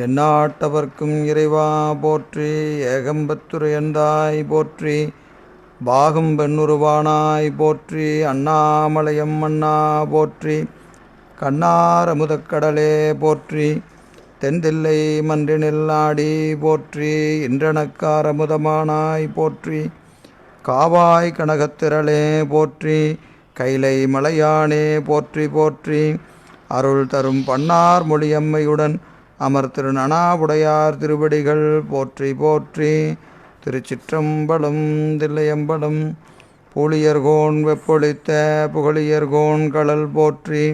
எந்நாட்டவர்க்கும் இறைவா போற்றி. ஏகம்பத்துரையந்தாய் போற்றி. பாகும் பெண்ணுருவானாய் போற்றி. அண்ணாமலையம் அண்ணா போற்றி. கண்ணார் அமுதக்கடலே போற்றி. தென்தில்லை மன்றினில் ஆடி போற்றி. இன்றனக்கார் அமுதமானாய் போற்றி. காவாய் கனகத்திரளே போற்றி. கைலை மலையானே போற்றி போற்றி. அருள் தரும் பன்னார் மொழியம்மையுடன் அமர் திருநனாவுடையார் திருவடிகள் போற்றி போற்றி. திருச்சிற்றம்பலம். தில்லையம்பலம். பூழியர்கோன் வெப்பொழித்த புகழியர்கோன் கடல் போற்றி.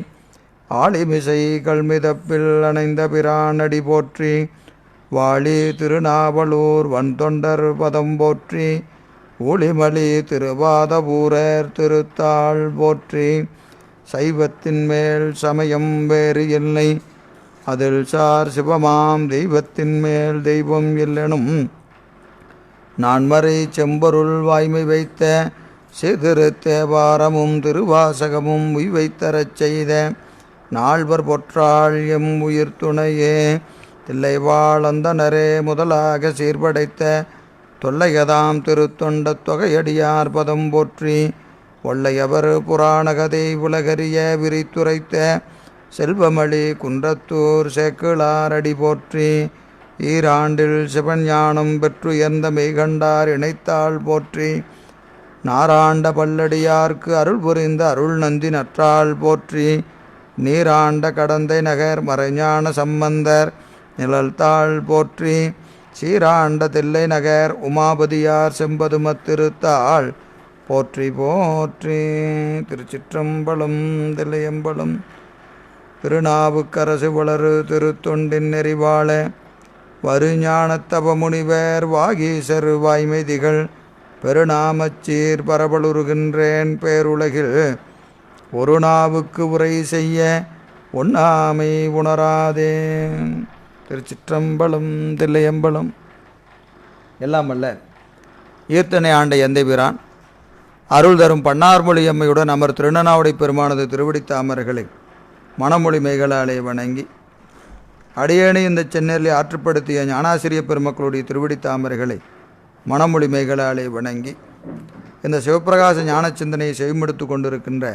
ஆளிமிசை கல்மிதப்பில் அணைந்த பிரானடி போற்றி. வாழி திருநாவலூர் வன்தொண்டர் பதம் போற்றி. ஊழிமலி திருவாதபூரர் திருத்தாள் போற்றி. சைவத்தின் மேல் சமயம் வேறு இல்லை, அதில் சார் சிவமாம் தெய்வத்தின் மேல் தெய்வம் இல்லெனும் நான்மறை செம்பொருள் வாய்மை வைத்த சிதிரு தேவாரமும் திருவாசகமும் உய்வைத்தரச் செய்த நால்வர் பொற்றாள் எம் உயிர் துணையே. தில்லைவாழ் அந்தனரே முதலாக சீர்படைத்த தொல்லையதாம் திருத்தொண்ட தொகையடியார் பதம் போற்றி. ஒல்லையவர் புராணகதை உலகறிய விரித்துரைத்த செல்வமளி குன்றத்தூர் சேக்கிழாரடி போற்றி. ஈராண்டில் சிவஞானம் பெற்றுயர்ந்த மெய்கண்டார் இணைத்தாள் போற்றி. நாராண்ட பல்லடியார்க்கு அருள் புரிந்த அருள் நந்தி நற்றாள் போற்றி. நீராண்ட கடந்தை நகர் மறைஞான சம்பந்தர் நிழல்தாள் போற்றி. சீராண்ட தில்லை நகர் உமாபதியார் செம்பதுமத்திருத்தாள் போற்றி போற்றி. திருச்சிற்றம்பலம். தில்லையம்பலம். திருநாவுக்கரசு வளரு திருத்தொண்டின் நெறிவாழ வருஞானத்தவ முனிவர் வாகீசர் வாய்மை திகழ் பெருநாமச்சீர் பரபலுருகின்றேன் பேருலகில் ஒரு நாவுக்கு உரை செய்ய ஒண்ணாமை உணராதே. திருச்சிற்றம்பலம். தில்லையம்பலம். எல்லாம் அல்ல ஈர்த்தனை ஆண்ட எந்தை பிரான் அருள் தரும் பன்னார்மொழி அம்மையுடன் அமர் திருநனாவுடை பெருமானது திருவடித்தாமர்களை மணமொழி மெய்களாலே வணங்கி அடியேனை இந்த சென்னரிலே ஆற்றுப்படுத்திய ஞானாசிரிய பெருமக்களுடைய திருவடித்தாமர்களை மணமொழி மெய்களாலே வணங்கி இந்த சிவப்பிரகாச ஞான சிந்தனையை செவிமெடுத்து கொண்டிருக்கின்ற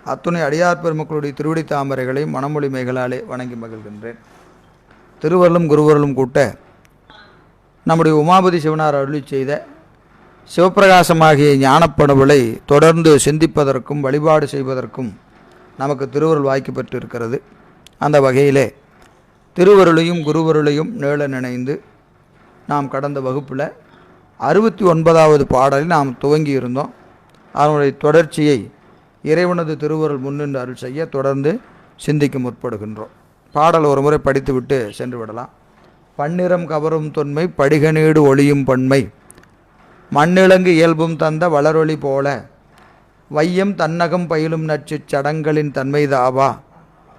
அத்துணை அடியார் பெருமக்களுடைய திருவடித்தாமரைகளை மணமொழி மெய்களாலே வணங்கி மகிழ்கின்றேன். திருவருளும் குருவருளும் கூட்ட நம்முடைய உமாபதி சிவனார் அருளி செய்த சிவப்பிரகாசமாகிய ஞானப்பணுவலை தொடர்ந்து சிந்திப்பதற்கும் வழிபாடு செய்வதற்கும் நமக்கு திருவருள் வாய்க்கு பெற்று இருக்கிறது. அந்த வகையிலே திருவருளையும் குருவருளையும் நீள நினைந்து நாம் கடந்த வகுப்பில் 69வது பாடலில் நாம் துவங்கி இருந்தோம். அதனுடைய தொடர்ச்சியை இறைவனது திருவருள் முன்னின்று அருள் செய்ய தொடர்ந்து சிந்திக்க முற்படுகின்றோம். பாடல் ஒரு முறை படித்துவிட்டு சென்று விடலாம். பன்னிறம் கவரும் தொன்மை படிகநீடு ஒளியும் பன்மை மண்ணிலங்கு இயல்பும் தந்த வளரொளி போல வையம் தன்னகம் பயிலும் நச்சு சடங்களின் தன்மைதாவா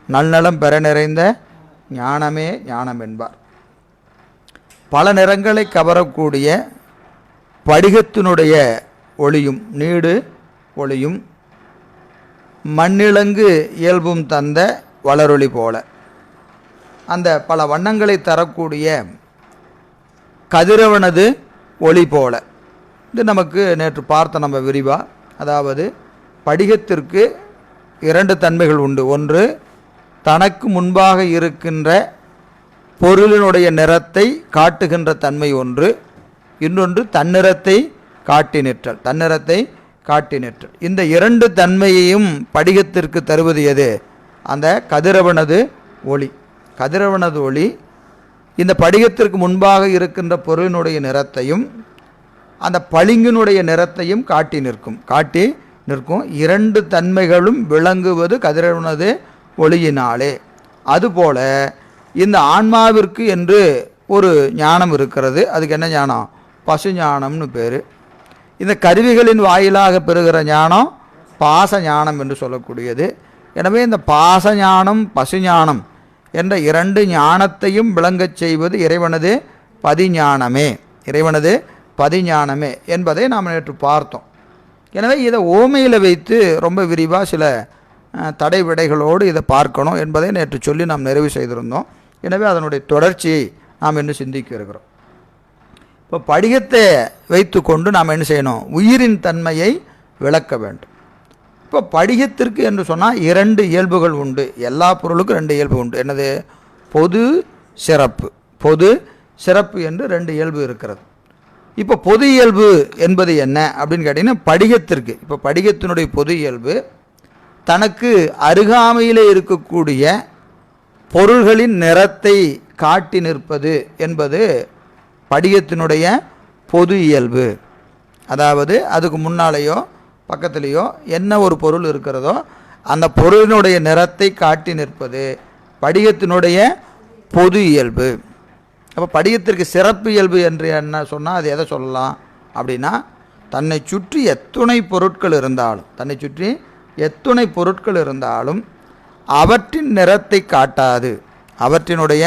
நல்நலம் பெற நிறைந்த ஞானமே ஞானம் என்பார். பல நிறங்களை கவரக்கூடிய படிகத்தினுடைய ஒளியும் நீடு ஒளியும் மண்ணிலங்கு இயல்பும் தந்த வளரொளி போல அந்த பல வண்ணங்களை தரக்கூடிய கதிரவனது ஒளி போல. இது நமக்கு நேற்று பார்த்த நம்ம விரிவாக, அதாவது படிகத்திற்கு 2 தன்மைகள் உண்டு. ஒன்று தனக்கு முன்பாக இருக்கின்ற பொருளினுடைய நிறத்தை காட்டுகின்ற தன்மை ஒன்று, இன்னொன்று தன்னிறத்தை காட்டி நிற்றல். தன்னிறத்தை காட்டி நிற்றல். இந்த 2 தன்மையையும் படிகத்திற்கு தருவது எது? அந்த கதிரவனது ஒளி. கதிரவனது ஒளி இந்த படிகத்திற்கு முன்பாக இருக்கின்ற பொருளினுடைய நிறத்தையும் அந்த பளிங்கினுடைய நிறத்தையும் காட்டி நிற்கும். 2 தன்மைகளும் விளங்குவது கதிரவனது ஒளியினாலே. அதுபோல இந்த ஆன்மாவிற்கு என்று ஒரு ஞானம் இருக்கிறது. அதுக்கு என்ன ஞானம்? பசு ஞானம்னு பேர். இந்த கருவிகளின் வாயிலாக பெறுகிற ஞானம் பாச ஞானம் என்று சொல்லக்கூடியது. எனவே இந்த பாச ஞானம் பசு ஞானம் என்ற 2 ஞானத்தையும் விளங்கச் செய்வது இறைவனது பதிஞானமே. இறைவனது பதிஞானமே என்பதை நாம் நேற்று பார்த்தோம். எனவே இதை ஓமையில் வைத்து ரொம்ப விரிவாக சில தடை விடைகளோடு இதை பார்க்கணும் என்பதை நேற்று சொல்லி நாம் நிறைவு செய்திருந்தோம். எனவே அதனுடைய தொடர்ச்சியை நாம் என்ன சிந்திக்க இருக்கிறோம். இப்போ படிகத்தை வைத்து கொண்டு நாம் என்ன செய்யணும், உயிரின் தன்மையை விளக்க வேண்டும். இப்போ படிகத்திற்கு என்று சொன்னால் 2 இயல்புகள் உண்டு. எல்லா பொருளுக்கும் 2 இயல்பு உண்டு. என்னது? பொது, சிறப்பு. பொது, சிறப்பு என்று 2 இயல்பு இருக்கிறது. இப்போ பொது இயல்பு என்பது என்ன அப்படின்னு கேட்டிங்கன்னா, படிகத்திற்கு இப்போ படிகத்தினுடைய பொது இயல்பு தனக்கு அருகாமையில் இருக்கக்கூடிய பொருள்களின் நிறத்தை காட்டி நிற்பது என்பது படிகத்தினுடைய பொது இயல்பு. அதாவது அதுக்கு முன்னாலேயோ பக்கத்துலேயோ என்ன ஒரு பொருள் இருக்கிறதோ அந்த பொருளினுடைய நிறத்தை காட்டி நிற்பது படிகத்தினுடைய பொது இயல்பு. அப்போ படிகத்திற்கு சிறப்பு இயல்பு என்று என்ன சொன்னால் அது எதை சொல்லலாம் அப்படின்னா, தன்னை சுற்றி எத்துணை பொருட்கள் இருந்தாலும் அவற்றின் நிறத்தை காட்டாது, அவற்றினுடைய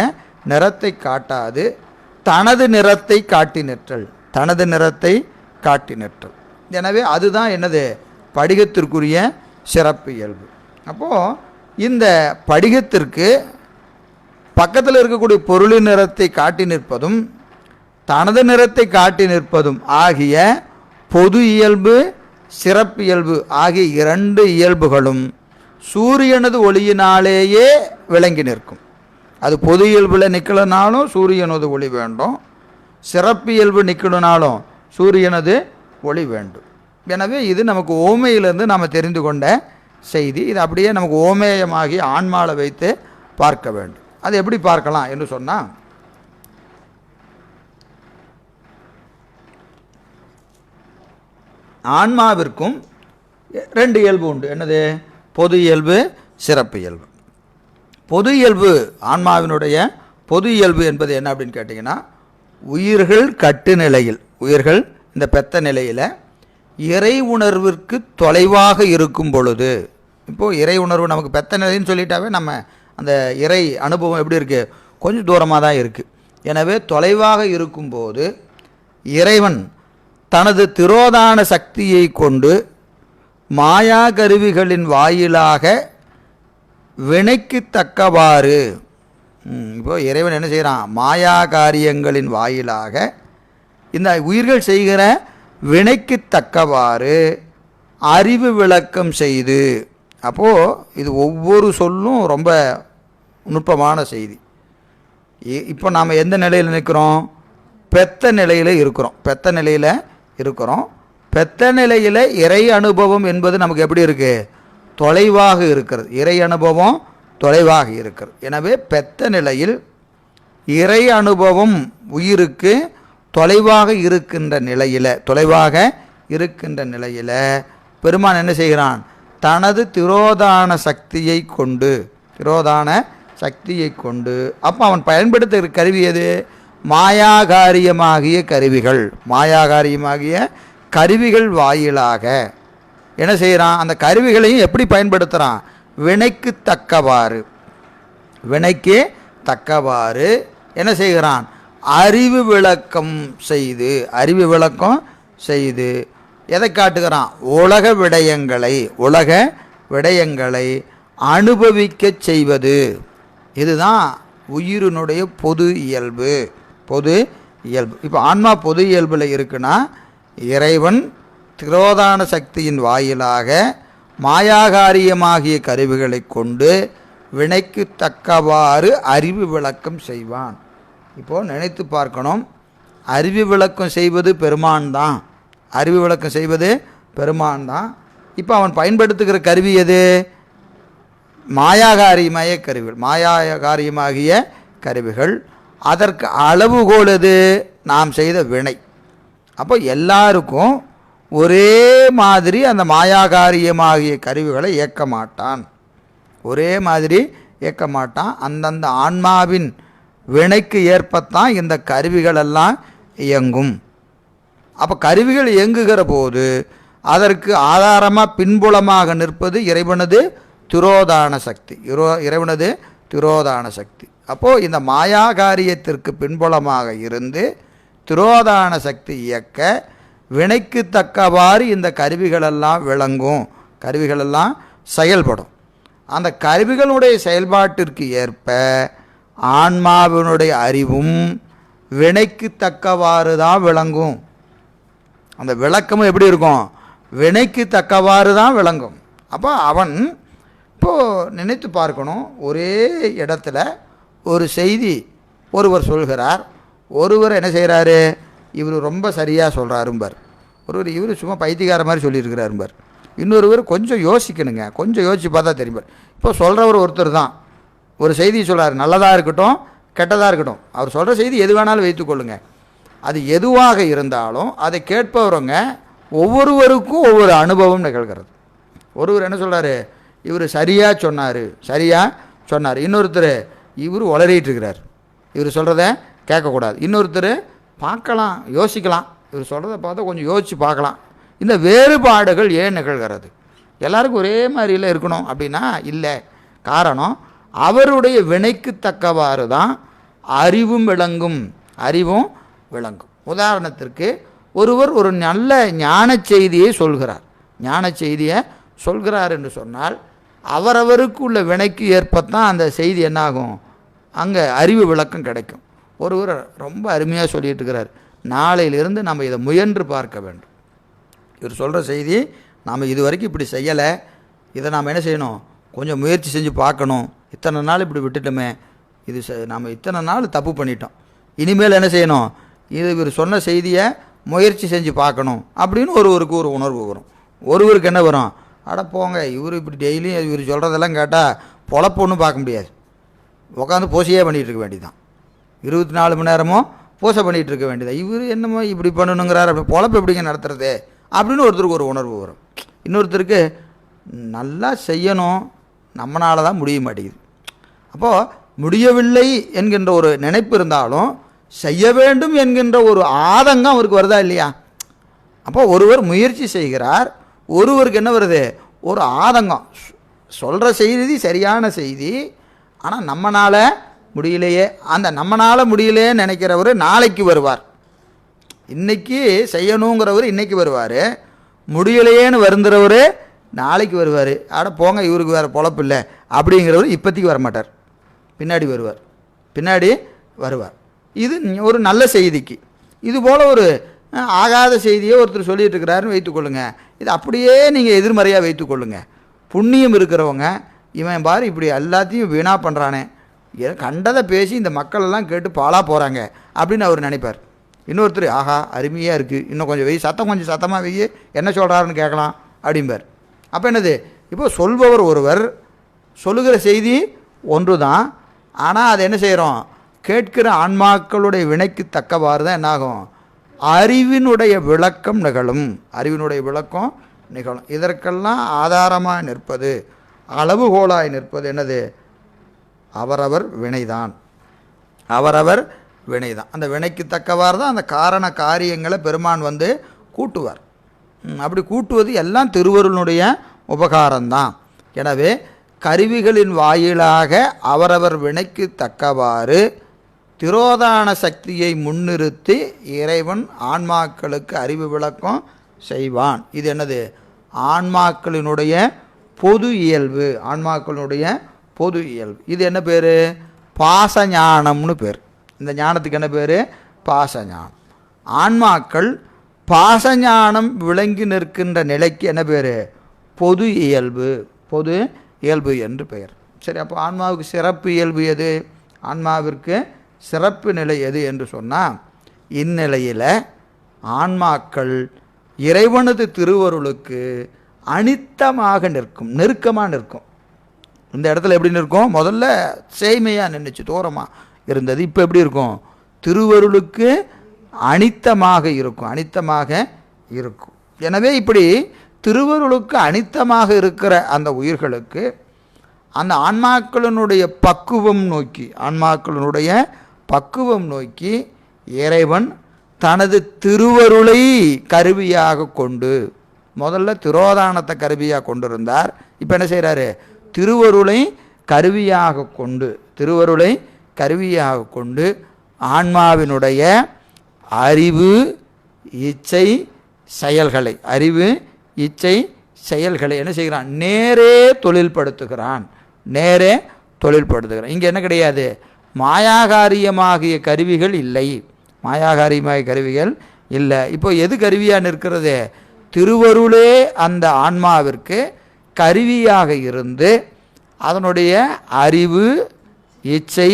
நிறத்தை காட்டாது, தனது நிறத்தை காட்டி நிற்றல். எனவே அதுதான் என்னது? படிகத்திற்குரிய சிறப்பு இயல்பு. அப்போது இந்த படிகத்திற்கு பக்கத்தில் இருக்கக்கூடிய பொருளின் நிறத்தை காட்டி நிற்பதும் தனது நிறத்தை காட்டி நிற்பதும் ஆகிய பொது இயல்பு, சிறப்பு இயல்பு ஆகிய 2 இயல்புகளும் சூரியனது ஒளியினாலேயே விளங்கி நிற்கும். அது பொது இயல்பில் நிற்கலனாலும் சூரியனது ஒளி வேண்டும், சிறப்பு இயல்பு நிற்கணுனாலும் சூரியனது ஒளி வேண்டும். எனவே இது நமக்கு ஓமையிலிருந்து நாம் தெரிந்து கொண்ட செய்தி. இது அப்படியே நமக்கு ஓமேயமாகி ஆன்மாவை வைத்து பார்க்க வேண்டும். அது எப்படி பார்க்கலாம் என்று சொன்னால், ஆன்மாவிற்கும் 2 இயல்பு உண்டு. என்னது? பொது இயல்பு, சிறப்பு இயல்பு. பொது இயல்பு, ஆன்மாவினுடைய பொது இயல்பு என்பது என்ன அப்படின்னு கேட்டிங்கன்னா, உயிர்கள் கட்டு நிலையில், உயிர்கள் இந்த பெத்த நிலையில் இறை உணர்விற்கு தொலைவாக இருக்கும் பொழுது, இப்போது இறை உணர்வு நமக்கு பெத்த நிலைன்னு சொல்லிட்டாவே நம்ம அந்த இறை அனுபவம் எப்படி இருக்குது? கொஞ்சம் தூரமாக தான் இருக்குது. எனவே தொலைவாக இருக்கும்போது இறைவன் தனது திரோதான சக்தியை கொண்டு மாயா கருவிகளின் வாயிலாக வினைக்கு தக்கவாறு, இப்போது இறைவன் என்ன செய்கிறான்? மாயா காரியங்களின் வாயிலாக இந்த உயிர்கள் செய்கிற வினைக்கு தக்கவாறு அறிவு விளக்கம் செய்து, அப்போது இது ஒவ்வொரு சொல்லும் ரொம்ப நுட்பமான செய்தி. இப்போ நாம் எந்த நிலையில் நிற்கிறோம்? பெத்த நிலையில் இருக்கிறோம். பெத்த நிலையில் இறை அனுபவம் என்பது நமக்கு எப்படி இருக்குது? தொலைவாக இருக்கிறது. இறை அனுபவம் தொலைவாக இருக்கிறது. எனவே பெத்த நிலையில் இறை அனுபவம் உயிருக்கு தொலைவாக இருக்கின்ற நிலையில் பெருமான் என்ன செய்கிறான்? தனது திரோதான சக்தியை கொண்டு அப்போ அவன் பயன்படுத்துகிற கருவி எது? மாயாகாரியமாகிய கருவிகள் வாயிலாக என்ன செய்கிறான்? அந்த கருவிகளையும் எப்படி பயன்படுத்துகிறான்? வினைக்கு தக்கவாறு என்ன செய்கிறான்? அறிவு விளக்கம் செய்து எதை காட்டுகிறான்? உலக விடயங்களை அனுபவிக்க செய்வது. இதுதான் உயிரினுடைய பொது இயல்பு. இப்போ ஆன்மா பொது இயல்பில் இருக்குன்னா, இறைவன் திரோதான சக்தியின் வாயிலாக மாயாகாரியமாகிய கருவிகளை கொண்டு வினைக்கு தக்கவாறு அறிவு விளக்கம் செய்வான். இப்போது நினைத்து பார்க்கணும், அறிவு விளக்கம் செய்வது பெருமான் தான். இப்போ அவன் பயன்படுத்துகிற கருவி எது? மாயாகாரியமாகிய கருவிகள். அதற்கு அளவுகோல் எது? நாம் செய்த வினை. அப்போ எல்லாருக்கும் ஒரே மாதிரி அந்த மாயாகாரியமாகிய கருவிகளை இயக்க மாட்டான். அந்தந்த ஆன்மாவின் வினைக்கு ஏற்பத்தான் இந்த கருவிகளெல்லாம் இயங்கும். அப்போ கருவிகள் இயங்குகிற போது அதற்கு ஆதாரமாக பின்புலமாக நிற்பது இறைவனது திரோதான சக்தி. அப்போது இந்த மாயாகாரியத்திற்கு பின்புலமாக இருந்து திரோதான சக்தி இயக்க வினைக்கு தக்கவாறு இந்த கருவிகளெல்லாம் செயல்படும். அந்த கருவிகளுடைய செயல்பாட்டிற்கு ஏற்ப ஆன்மாவினுடைய அறிவும் வினைக்கு தக்கவாறு தான் விளங்கும். அந்த விளக்கமும் எப்படி இருக்கும்? வினைக்கு தக்கவாறு தான் விளங்கும். அப்போ அவன் இப்போது நினைத்து பார்க்கணும், ஒரே இடத்துல ஒரு செய்தி ஒருவர் சொல்கிறார், ஒருவர் என்ன செய்கிறாரு, இவர் ரொம்ப சரியாக சொல்கிறாரும்பார், ஒருவர் இவர் சும்மா பைத்தியக்கார மாதிரி சொல்லியிருக்கிறாரும்பார், இன்னொருவர் கொஞ்சம் யோசிக்கணுங்க, கொஞ்சம் யோசித்து பார்த்தா தெரியும்பார். இப்போ சொல்கிறவர் ஒருத்தர் தான் ஒரு செய்தி சொல்கிறார், நல்லதாக இருக்கட்டும் கெட்டதாக இருக்கட்டும், அவர் சொல்கிற செய்தி எது வேணாலும் வைத்துக்கொள்ளுங்க, அது எதுவாக இருந்தாலும் அதை கேட்பவருங்க ஒவ்வொருவருக்கும் ஒவ்வொரு அனுபவம் நிகழ்கிறது. ஒருவர் என்ன சொல்கிறாரு, இவர் சரியாக சொன்னார், இன்னொருத்தர் இவர் உளறிட்டுருக்கிறார், இவர் சொல்கிறத கேட்கக்கூடாது, இன்னொருத்தர் பார்க்கலாம் யோசிக்கலாம், இவர் சொல்கிறத பார்த்தா கொஞ்சம் யோசித்து பார்க்கலாம். இந்த வேறுபாடுகள் ஏன் நிகழ்கிறது? எல்லாருக்கும் ஒரே மாதிரியில் இருக்கணும் அப்படின்னா இல்லை. காரணம், அவருடைய வினைக்கு தக்கவாறு தான் அறிவும் விளங்கும். உதாரணத்திற்கு ஒருவர் ஒரு நல்ல ஞான செய்தியை சொல்கிறார் என்று சொன்னால் அவரவருக்கு உள்ள வினைக்கு ஏற்பத்தான் அந்த செய்தி என்னாகும், அங்கே அறிவு விளக்கம் கிடைக்கும். ஒருவர் ரொம்ப அருமையாக சொல்லிட்டு இருக்கிறார், நாளையிலிருந்து நம்ம இதை முயன்று பார்க்க வேண்டும். இவர் சொல்கிற செய்தி நாம் இது வரைக்கும் இப்படி செய்யலை, இதை நாம் என்ன செய்யணும், கொஞ்சம் முயற்சி செஞ்சு பார்க்கணும், இத்தனை நாள் இப்படி விட்டுட்டோமே, இது நாம் இத்தனை நாள் தப்பு பண்ணிட்டோம், இனிமேல் என்ன செய்யணும், இது இவர் சொன்ன செய்தியை முயற்சி செஞ்சு பார்க்கணும் அப்படின்னு ஒருவருக்கு ஒரு உணர்வு வரும். ஒருவருக்கு என்ன வரும், அட போங்க, இவர் இப்படி டெய்லியும் இவர் சொல்கிறதெல்லாம் கேட்டால் பொழப்பு ஒன்றும் பார்க்க முடியாது, உட்காந்து பூசையே பண்ணிகிட்டு இருக்க வேண்டியதான், 24 மணி நேரமும் பூசை பண்ணிகிட்டு இருக்க வேண்டியதான், இவர் என்னமோ இப்படி பண்ணணுங்கிறார், அப்படி பொழப்பு எப்படிங்க நடத்துறது அப்படின்னு ஒருத்தருக்கு ஒரு உணர்வு வரும். இன்னொருத்தருக்கு நல்லா செய்யணும், நம்மளால தான் முடிய மாட்டேங்குது. அப்போது முடியவில்லை என்கின்ற ஒரு நினைப்பு இருந்தாலும் செய்ய வேண்டும் என்கின்ற ஒரு ஆதங்கம் அவருக்கு வருதா இல்லையா? அப்போ ஒருவர் முயற்சி செய்கிறார், ஒருவருக்கு என்ன வருது, ஒரு ஆதங்கம், சொல்கிற செய்தி சரியான செய்தி, ஆனால் நம்மளால் முடியலையே, அந்த நம்மளால் முடியலையேன்னு நினைக்கிறவர் நாளைக்கு வருவார், இன்றைக்கி செய்யணுங்கிறவர் இன்றைக்கி வருவார், முடியலையேன்னு வருந்துறவர் நாளைக்கு வருவார், அட போங்க இவருக்கு வேறு பொழப்பு இல்லை அப்படிங்கிறவர் இப்போதைக்கு வரமாட்டார், பின்னாடி வருவார். இது ஒரு நல்ல செய்திக்கு. இதுபோல் ஒரு ஆகாத செய்தியை ஒருத்தர் சொல்லிகிட்டு இருக்கிறாருன்னு வைத்துக்கொள்ளுங்க, இது அப்படியே நீங்கள் எதிர்மறையாக வைத்துக்கொள்ளுங்க. புண்ணியம் இருக்கிறவங்க இவன் பாரு இப்படி எல்லாத்தையும் வீணாக பண்ணுறானே, கண்டதை பேசி இந்த மக்களெல்லாம் கேட்டு பாலாக போகிறாங்க அப்படின்னு அவர் நினைப்பார். இன்னொருத்தர் ஆஹா அருமையாக இருக்குது, இன்னும் கொஞ்சம் கொஞ்சம் சத்தமாக வெய்ய என்ன சொல்கிறாருன்னு கேட்கலாம் அப்படிம்பார். அப்போ என்னது, இப்போ சொல்பவர் ஒருவர், சொல்லுகிற செய்தி ஒன்று தான், ஆனால் அதை என்ன செய்கிறோம், கேட்கிற ஆன்மாக்களுடைய வினைக்கு தக்கவாறு தான் என்னாகும், அறிவினுடைய விளக்கம் நிகழும். இதற்கெல்லாம் ஆதாரமாக நிற்பது, அளவுகோலாய் நிற்பது என்னது, அவரவர் வினைதான். அந்த வினைக்கு தக்கவாறு தான் அந்த காரண காரியங்களை பெருமான் வந்து கூட்டுவார். அப்படி கூட்டுவது எல்லாம் திருவருளுடைய உபகாரம்தான். எனவே கருவிகளின் வாயிலாக அவரவர் வினைக்கு தக்கவாறு திரோதான சக்தியை முன்னிறுத்தி இறைவன் ஆன்மாக்களுக்கு அறிவு விளக்கம் செய்வான். இது என்னது, ஆன்மாக்களினுடைய பொது இயல்பு. இது என்ன பேர், பாசஞானம்னு பேர். இந்த ஞானத்துக்கு என்ன பேர், பாசஞானம். ஆன்மாக்கள் பாசஞானம் விளங்கி நிற்கின்ற நிலைக்கு என்ன பேர், பொது இயல்பு என்று பெயர். சரி, அப்போ ஆன்மாவுக்கு சிறப்பு இயல்பு எது, ஆன்மாவிற்கு சிறப்பு நிலை எது என்று சொன்னால், இந்நிலையில் ஆன்மாக்கள் இறைவனது திருவருளுக்கு அனித்தமாக நிற்கும், நெருக்கமாக நிற்கும். இந்த இடத்துல எப்படி நிற்கும், முதல்ல சேய்மையாக நின்றுச்சு, தூரமாக இருந்தது, இப்போ எப்படி இருக்கும், திருவருளுக்கு அனித்தமாக இருக்கும். எனவே இப்படி திருவருளுக்கு அனித்தமாக இருக்கிற அந்த உயிர்களுக்கு அந்த ஆன்மாக்களினுடைய பக்குவம் நோக்கி இறைவன் தனது திருவருளை கருவியாக கொண்டு, முதல்ல திரோதானத்தை கருவியாக கொண்டிருந்தார், இப்போ என்ன செய்கிறாரு, திருவருளை கருவியாக கொண்டு ஆன்மாவினுடைய அறிவு இச்சை செயல்களை என்ன செய்கிறான், நேரே தொழில்படுத்துகிறான். இங்கே என்ன கிடையாது, மாயாகாரியமாகிய கருவிகள் இல்லை. மாயாகாரியமாகிய கருவிகள் இல்லை. இப்போ எது கருவியாக நிற்கிறது? திருவருளே அந்த ஆன்மாவிற்கு கருவியாக இருந்து அதனுடைய அறிவு, இச்சை,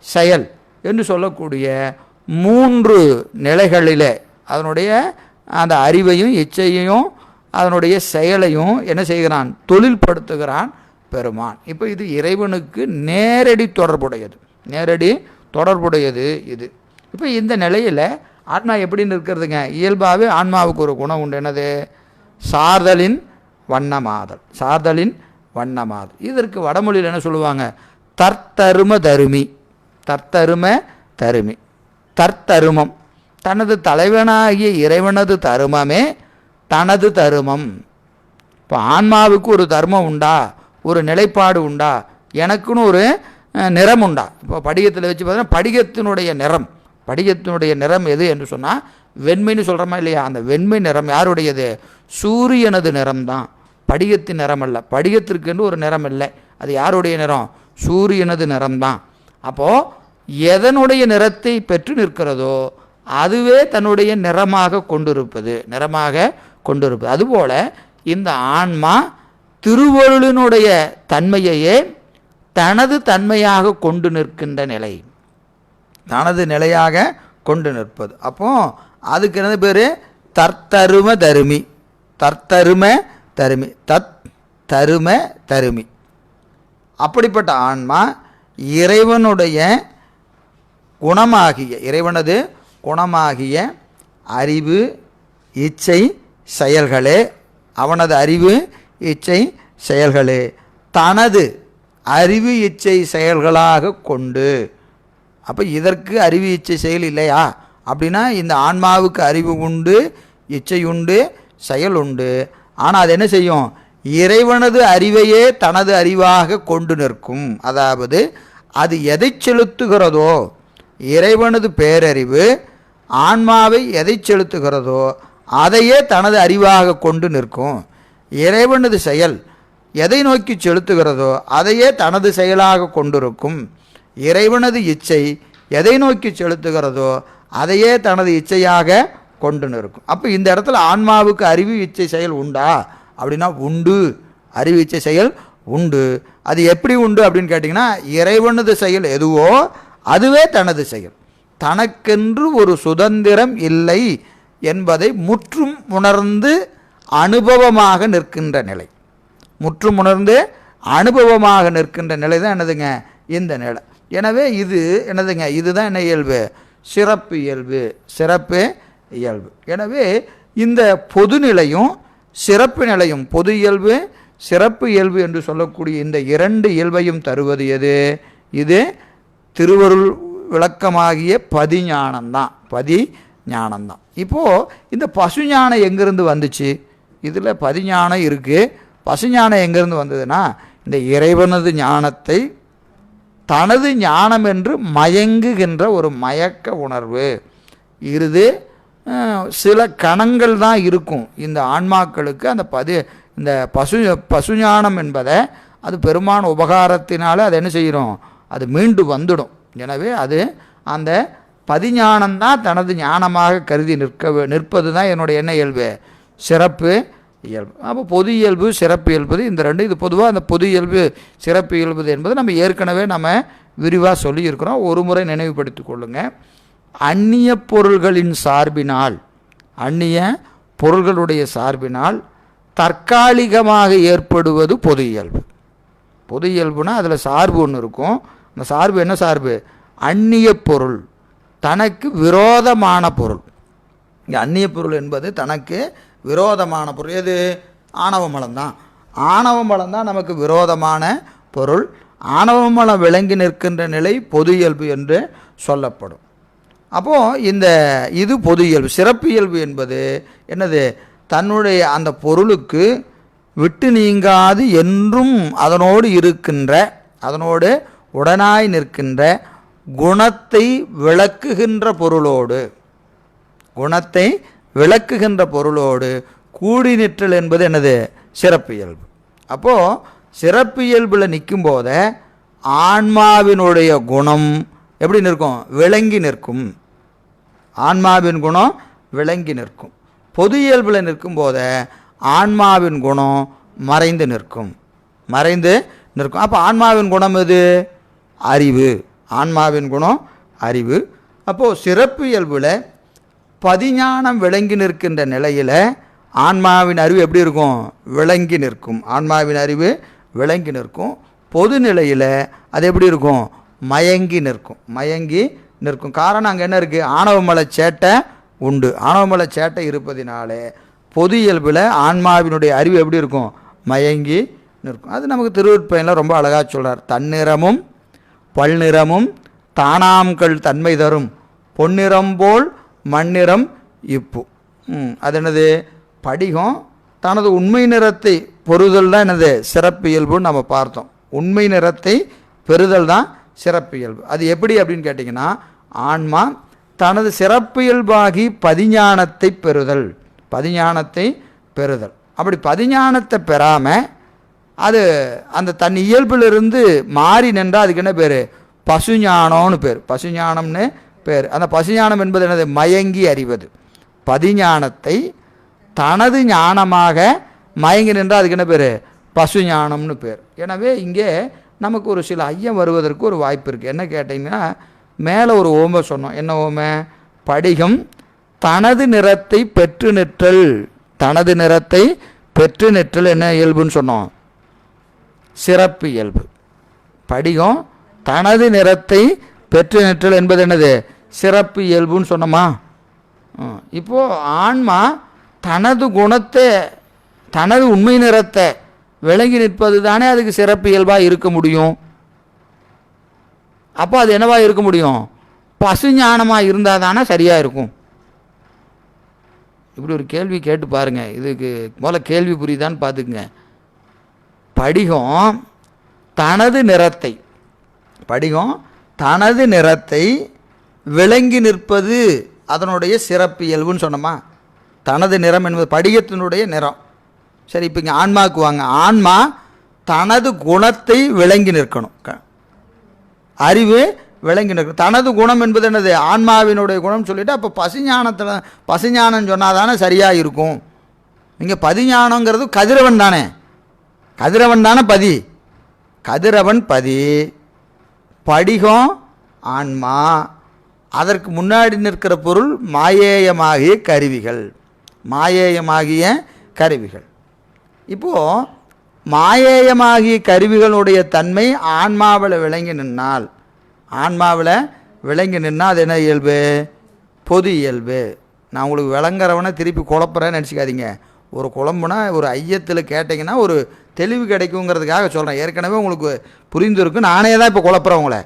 செயல் என்று சொல்லக்கூடிய 3 நிலைகளில் அதனுடைய அந்த அறிவையும் இச்சையையும் அதனுடைய செயலையும் என்ன செய்கிறான்? தொழில்படுத்துகிறான் பெருமான். இப்போ இது இறைவனுக்கு நேரடி தொடர்புடையது இது. இப்போ இந்த நிலையில் ஆன்மா எப்படி நிற்கிறதுங்க? இயல்பாகவே ஆன்மாவுக்கு ஒரு குணம் உண்டு. என்னது? சார்தலின் வண்ணமாதல். இதற்கு வடமொழியில் என்ன சொல்லுவாங்க? தர்த்தருமம். தனது தலைவனாகிய இறைவனது தருமமே தனது தருமம். இப்போ ஆன்மாவுக்கு ஒரு தர்மம் உண்டா? ஒரு நிலைப்பாடு உண்டா? எனக்குன்னு ஒரு நிறம் உண்டா? இப்போ படிகத்தில் வச்சு பார்த்தீங்கன்னா படிகத்தினுடைய நிறம் எது என்று சொன்னால் வெண்மைன்னு சொல்கிறோமா இல்லையா? அந்த வெண்மை நிறம் யாருடையது? சூரியனது நிறம் தான், படிகத்தின் நிறம் அல்ல. படிகத்திற்கு ஒரு நிறம் இல்லை. அது யாருடைய நிறம்? சூரியனது நிறம் தான். அப்போது எதனுடைய நிறத்தை பெற்று நிற்கிறதோ அதுவே தன்னுடைய நிறமாக கொண்டிருப்பது. அதுபோல் இந்த ஆன்மா திருவருளினுடைய தன்மையையே தனது தன்மையாக கொண்டு நிற்கின்ற நிலை, தனது நிலையாக கொண்டு நிற்பது. அப்போ அதுக்கு என்ன பேர்? தர்த்தரும தருமி. அப்படிப்பட்ட ஆன்மா இறைவனது குணமாகிய அறிவு, இச்சை, செயல்களே, அவனது அறிவு, இச்சை, செயல்களே தனது அறிவு, இச்சை, செயல்களாக கொண்டு. அப்போ இதற்கு அறிவு, இச்சை, செயல் இல்லையா? அப்படின்னா இந்த ஆன்மாவுக்கு அறிவு உண்டு, இச்சை உண்டு, செயல் உண்டு. ஆனால் அது என்ன செய்யும்? இறைவனது அறிவையே தனது அறிவாக கொண்டு நிற்கும். அதாவது அது எதை செலுத்துகிறதோ, இறைவனது பேரறிவு ஆன்மாவை எதை செலுத்துகிறதோ அதையே தனது அறிவாக கொண்டு நிற்கும். இறைவனது செயல் எதை நோக்கி செலுத்துகிறதோ அதையே தனது செயலாக கொண்டிருக்கும். இறைவனது இச்சை எதை நோக்கி செலுத்துகிறதோ அதையே தனது இச்சையாக கொண்டு நிற்கும். அப்போ இந்த இடத்துல ஆன்மாவுக்கு அறிவு, இச்சை, செயல் உண்டா அப்படின்னா உண்டு. அறிவு, இச்சை, செயல் உண்டு. அது எப்படி உண்டு அப்படின்னு கேட்டிங்கன்னா, இறைவனது செயல் எதுவோ அதுவே தனது செயல். தனக்கென்று ஒரு சுதந்திரம் இல்லை என்பதை முற்றும் உணர்ந்து அனுபவமாக நிற்கின்ற நிலை. தான் என்னதுங்க? இந்த நிலை. எனவே இது என்னதுங்க? இதுதான் என்ன இயல்பு? சிறப்பு இயல்பு. எனவே இந்த பொது நிலையும் சிறப்பு நிலையும், பொது இயல்பு, சிறப்பு இயல்பு என்று சொல்லக்கூடிய இந்த 2 இயல்பையும் தருவது எது? இது திருவருள் விளக்கமாகிய பதிஞானம்தான். இப்போது இந்த பசுஞானம் எங்கேருந்து வந்துச்சு? இதில் பதிஞானம் இருக்குது. பசுஞானம் எங்கேருந்து வந்ததுன்னா, இந்த இறைவனது ஞானத்தை தனது ஞானம் என்று மயங்குகின்ற ஒரு மயக்க உணர்வு இது. சில கணங்கள் தான் இருக்கும் இந்த ஆன்மாக்களுக்கு. அந்த இந்த பசுஞானம் என்பதை அது பெருமான உபகாரத்தினால அது என்ன செய்யணும்? அது மீண்டு வந்துடும். எனவே அது அந்த பதிஞானம்தான் தனது ஞானமாக கருதி நிற்பது தான் என்னுடைய என்ன இயல்பு? சிறப்பு இயல்பு. அப்போ பொது இயல்பு, சிறப்பு இயல்பு, இந்த 2 இது பொதுவாக அந்த பொது இயல்பு, சிறப்பு இயல்பு என்பது நம்ம ஏற்கனவே விரிவாக சொல்லியிருக்கிறோம். ஒரு முறை நினைவுபடுத்தி கொள்ளுங்க. அந்நிய பொருள்களுடைய சார்பினால் தற்காலிகமாக ஏற்படுவது பொது இயல்பு. பொது இயல்புனா அதில் சார்பு ஒன்று இருக்கும். அந்த சார்பு என்ன சார்பு? அந்நிய பொருள், தனக்கு விரோதமான பொருள். இங்கே அந்நிய பொருள் என்பது தனக்கு விரோதமான பொருள். எது? ஆணவ மலம்தான். ஆணவ மலம்தான் நமக்கு விரோதமான பொருள். ஆணவ மலம் விளங்கி நிற்கின்ற நிலை பொது இயல்பு என்று சொல்லப்படும். அப்போது இது பொது இயல்பு. சிறப்பு இயல்பு என்பது என்னது? தன்னுடைய அந்த பொருளுக்கு விட்டு நீங்காது என்றும் அதனோடு உடனாய் நிற்கின்ற குணத்தை விளக்குகின்ற பொருளோடு கூடி நிற்றல் என்பது என்னது? சிறப்பு இயல்பு. அப்போது சிறப்பு இயல்பில் நிற்கும் போத ஆன்மாவினுடைய குணம் எப்படி நிற்கும்? விளங்கி நிற்கும். ஆன்மாவின் குணம் விளங்கி நிற்கும். பொது இயல்பில் நிற்கும் போத ஆன்மாவின் குணம் மறைந்து நிற்கும். மறைந்து நிற்கும். அப்போ ஆன்மாவின் குணம் எது? அறிவு. ஆன்மாவின் குணம் அறிவு. அப்போது சிறப்பு இயல்பில் பதிஞானம் விளங்கி நிற்கின்ற நிலையில் ஆன்மாவின் அறிவு எப்படி இருக்கும்? விளங்கி நிற்கும். ஆன்மாவின் அறிவு விளங்கி நிற்கும். பொது நிலையில் அது எப்படி இருக்கும்? மயங்கி நிற்கும். மயங்கி நிற்கும். காரணம் அங்கே என்ன இருக்குது? ஆணவமலை சேட்டை உண்டு. ஆணவமலை சேட்டை இருப்பதினாலே பொது இயல்பில் ஆன்மாவினுடைய அறிவு எப்படி இருக்கும்? மயங்கி நிற்கும். அது நமக்கு திருவருட்பயனில் ரொம்ப அழகாக சொல்கிறார். தன்னிறமும் பல்நிறமும் தானாம்கள் தன்மை தரும் பொன்னிறம் போல் மண்ணிறம் இப்பு. அது என்னது? படிகம் தனது உண்மை நிறத்தை பொறுதல் தான் என்னது? சிறப்பு இயல்புன்னு நம்ம பார்த்தோம். உண்மை நிறத்தை பெறுதல் தான் சிறப்பு இயல்பு. அது எப்படி அப்படின்னு கேட்டிங்கன்னா, ஆன்மா தனது சிறப்பு இயல்பாகி பதிஞானத்தை பெறுதல். பதிஞானத்தை பெறுதல். அப்படி பதிஞானத்தை பெறாமல் அது அந்த தன் இயல்பிலிருந்து மாறி நின்றால் அதுக்கு என்ன பேர்? பசுஞானம்னு பேர். பசுஞானம்னு பேர். அந்த பசுஞானம் என்பது என்னது? மயங்கி அறிவது. பதிஞானத்தை தனது ஞானமாக மயங்கி நின்றால் அதுக்கு என்ன பேர்? பசுஞானம்னு பேர். எனவே இங்கே நமக்கு ஒரு சில ஐயம் வருவதற்கு ஒரு வாய்ப்பு இருக்குது. என்ன கேட்டிங்கன்னா, மேலே ஒரு ஓமை சொன்னோம். என்ன ஓமை? படிகம் தனது நிறத்தை பெற்று நிற்றல். தனது நிறத்தை பெற்று நிற்றல் என்ன இயல்புன்னு சொன்னோம்? சிறப்பு இயல்பு. படிகம் தனது நிறத்தை பெற்று நிற்றல் என்பது என்னது? சிறப்பு இயல்புன்னு சொன்னோமா? இப்போது ஆன்மா தனது குணத்தை தனது உண்மை நிறத்தை விளங்கி நிற்பது தானே அதுக்கு சிறப்பு இயல்பாக இருக்க முடியும். அப்போ அது என்னவா இருக்க முடியும்? பசு ஞானமாக இருந்தால் தானே சரியாக இருக்கும். இப்படி ஒரு கேள்வி கேட்டு பாருங்கள். இதுக்கு முதல்ல கேள்வி புரியுதான்னு பார்த்துக்குங்க. படிகம் தனது நிறத்தை தனது நிறத்தை விளங்கி நிற்பது அதனுடைய சிறப்பு இயல்புன்னு சொன்னோமா? தனது நிறம் என்பது படிகத்தினுடைய நிறம். சரி, இப்போ இங்கே ஆன்மாவுக்கு வாங்க. ஆன்மா தனது குணத்தை விளங்கி நிற்கணும். அறிவு விளங்கி நிற்கணும். தனது குணம் என்பது என்னது? ஆன்மாவினுடைய குணம் சொல்லிவிட்டு அப்போ பசுஞானம் சொன்னால் தானே சரியாக இருக்கும். இங்கே பதிஞானங்கிறது கதிரவன் தானே. கதிரவன் தானே பதி. கதிரவன் பதி, படிகம் ஆன்மா. அதற்கு முன்னாடி நிற்கிற பொருள் மாயேயமாகிய கருவிகள். மாயேயமாகிய கருவிகள். இப்போது மாயேயமாகிய கருவிகளுடைய தன்மை ஆன்மாவில் விளங்கி நின்னால் அது என்ன இயல்பு? பொது இயல்பு. நான் உங்களுக்கு விளங்குறவனை திருப்பி குழப்புறேன்னு நினச்சிக்காதீங்க. ஒரு குழம்புனா ஒரு ஐயத்தில் கேட்டிங்கன்னா ஒரு தெளிவு கிடைக்குங்கிறதுக்காக சொல்கிறேன். ஏற்கனவே உங்களுக்கு புரிந்துருக்கும். நானே தான் இப்போ குழப்புறேன்.